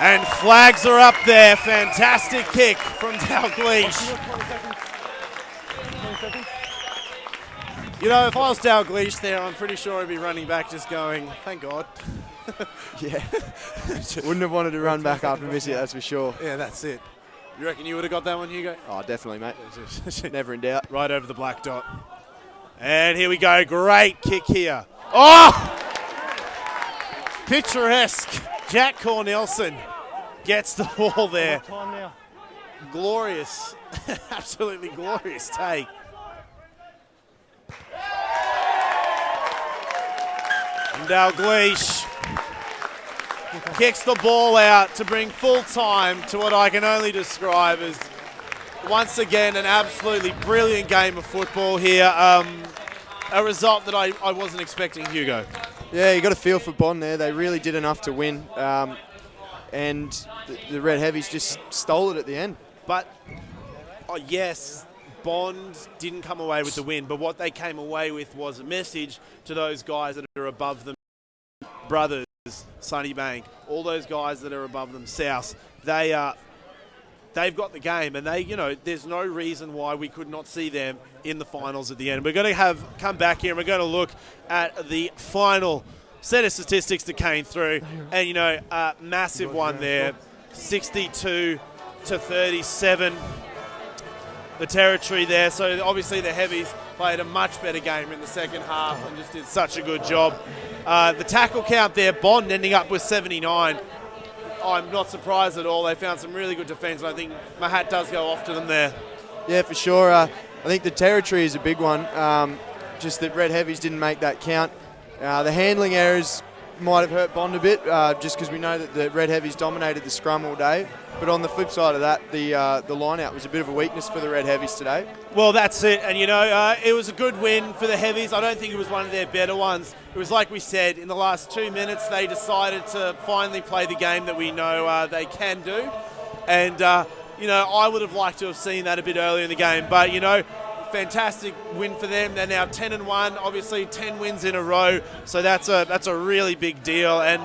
Speaker 1: And flags are up there. Fantastic kick from Dalgleish. You know, if I was Dalgleish there, I'm pretty sure I'd be running back just going, thank God.
Speaker 2: Yeah. Wouldn't have wanted to run back after miss it, that's for sure.
Speaker 1: Yeah, that's it. You reckon you would have got that one, Hugo?
Speaker 2: Oh, definitely, mate. Never in doubt.
Speaker 1: Right over the black dot. And here we go. Great kick here. Oh! Picturesque. Jack Cornelson gets the ball there. Glorious. Absolutely glorious take. And Dalgleish kicks the ball out to bring full time to what I can only describe as, once again, an absolutely brilliant game of football here. A result that I wasn't expecting, Hugo.
Speaker 2: Yeah, you got a feel for Bond there. They really did enough to win. And the Red Heavies just stole it at the end.
Speaker 1: But, yes, Bond didn't come away with the win, but what they came away with was a message to those guys that are above them. Brothers, Sunnybank, all those guys that are above them, South, they've got the game, and there's no reason why we could not see them in the finals at the end. We're going to come back here and we're going to look at the final set of statistics that came through, and a massive one there, 62-37. The territory there. So obviously the Heavies played a much better game in the second half and just did such a good job. The tackle count there, Bond ending up with 79. I'm not surprised at all. They found some really good defence, and I think my hat does go off to them there.
Speaker 2: Yeah, for sure. I think the territory is a big one. Just that Red Heavies didn't make that count. The handling errors might have hurt Bond a bit, just because we know that the Red Heavies dominated the scrum all day. But on the flip side of that, the line-out was a bit of a weakness for the Red Heavies today.
Speaker 1: Well, that's it. And, it was a good win for the Heavies. I don't think it was one of their better ones. It was like we said, in the last 2 minutes, they decided to finally play the game that we know they can do. And, I would have liked to have seen that a bit earlier in the game. But, fantastic win for them. They're now 10-1, obviously 10 wins in a row. So that's a really big deal, and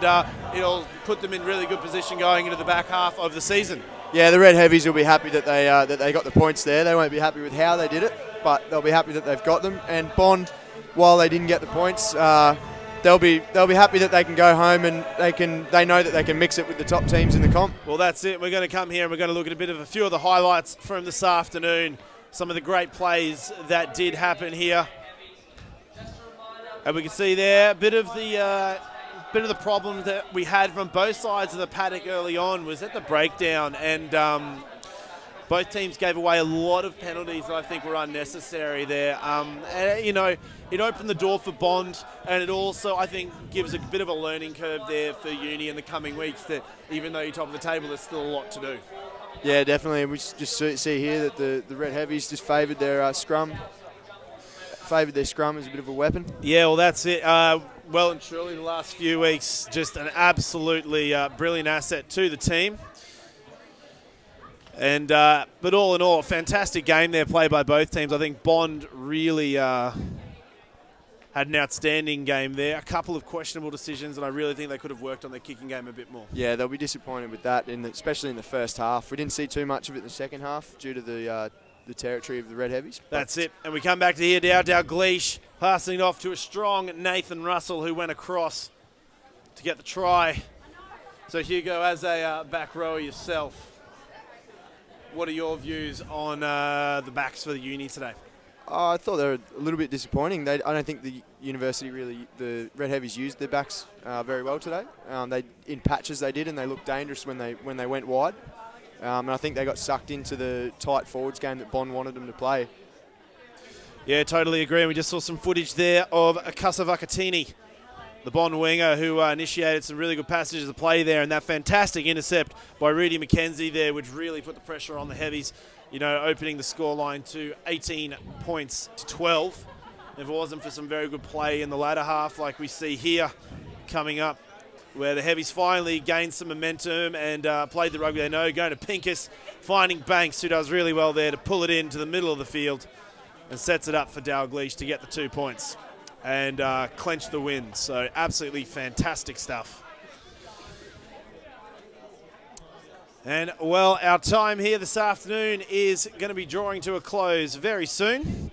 Speaker 1: it'll put them in really good position going into the back half of the season.
Speaker 2: Yeah, the Red Heavies will be happy that they got the points there. They won't be happy with how they did it, but they'll be happy that they've got them. And Bond, while they didn't get the points, they'll be happy that they can go home and they know that they can mix it with the top teams in the comp.
Speaker 1: Well, that's it. We're going to come here and we're going to look at a few of the highlights from this afternoon. some of the great plays that did happen here. And we can see there a bit of the problem that we had from both sides of the paddock early on was at the breakdown, and both teams gave away a lot of penalties that I think were unnecessary there. And, you know, it opened the door for Bond, and it also, I think, gives a bit of a learning curve there for Uni in the coming weeks that even though you're top of the table, there's still a lot to do.
Speaker 2: Yeah, definitely. And we just see here that the Red Heavies just favoured their scrum. Favoured their scrum as a bit of a weapon.
Speaker 1: Yeah, well, that's it. Well and truly the last few weeks, just an absolutely brilliant asset to the team. And but all in all, a fantastic game there played by both teams. I think Bond really had an outstanding game there. A couple of questionable decisions, and I really think they could have worked on their kicking game a bit more.
Speaker 2: Yeah, they'll be disappointed with that, especially in the first half. We didn't see too much of it in the second half due to the territory of the Red Heavies.
Speaker 1: That's it. And we come back to here now. Dalgleish passing it off to a strong Nathan Russell who went across to get the try. So Hugo, as a back rower yourself, what are your views on the backs for the Uni today?
Speaker 2: I thought they were a little bit disappointing. I don't think the the Red Heavies used their backs very well today. In patches they did, and they looked dangerous when they went wide. And I think they got sucked into the tight forwards game that Bond wanted them to play.
Speaker 1: Yeah, totally agree. And we just saw some footage there of Akasa Vakatini, the Bond winger, who initiated some really good passages of play there, and that fantastic intercept by Rudy McKenzie there, which really put the pressure on the Heavies, you know, opening the scoreline to 18 points to 12. If it wasn't for some very good play in the latter half, like we see here coming up, where the Heavies finally gained some momentum and played the rugby they know, going to Pincus, finding Banks, who does really well there to pull it into the middle of the field and sets it up for Dalgleish to get the 2 points and clench the win. So absolutely fantastic stuff. And, well, our time here this afternoon is going to be drawing to a close very soon.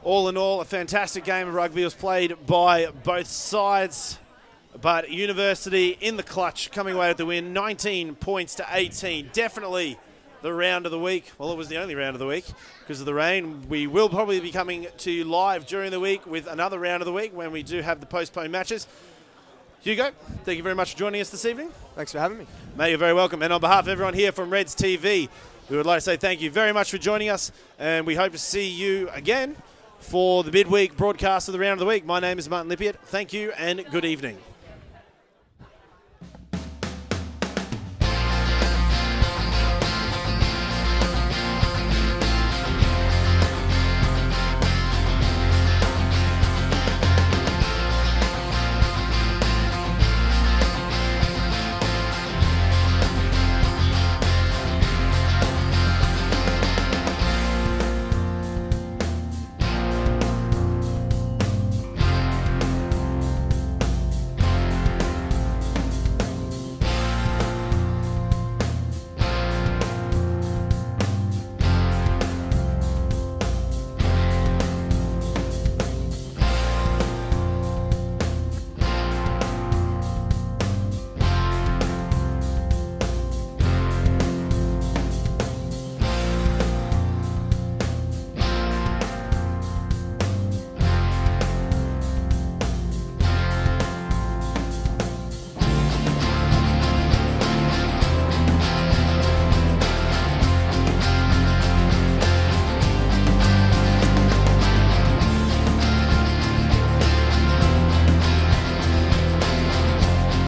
Speaker 1: All in all, a fantastic game of rugby was played by both sides. But University in the clutch, coming away with the win, 19 points to 18. Definitely the round of the week. Well, it was the only round of the week because of the rain. We will probably be coming to you live during the week with another round of the week when we do have the postponed matches. Hugo, thank you very much for joining us this evening.
Speaker 2: Thanks for having me.
Speaker 1: Mate, you're very welcome. And on behalf of everyone here from Reds TV, we would like to say thank you very much for joining us, and we hope to see you again for the midweek broadcast of the round of the week. My name is Martin Lippiett. Thank you and good evening.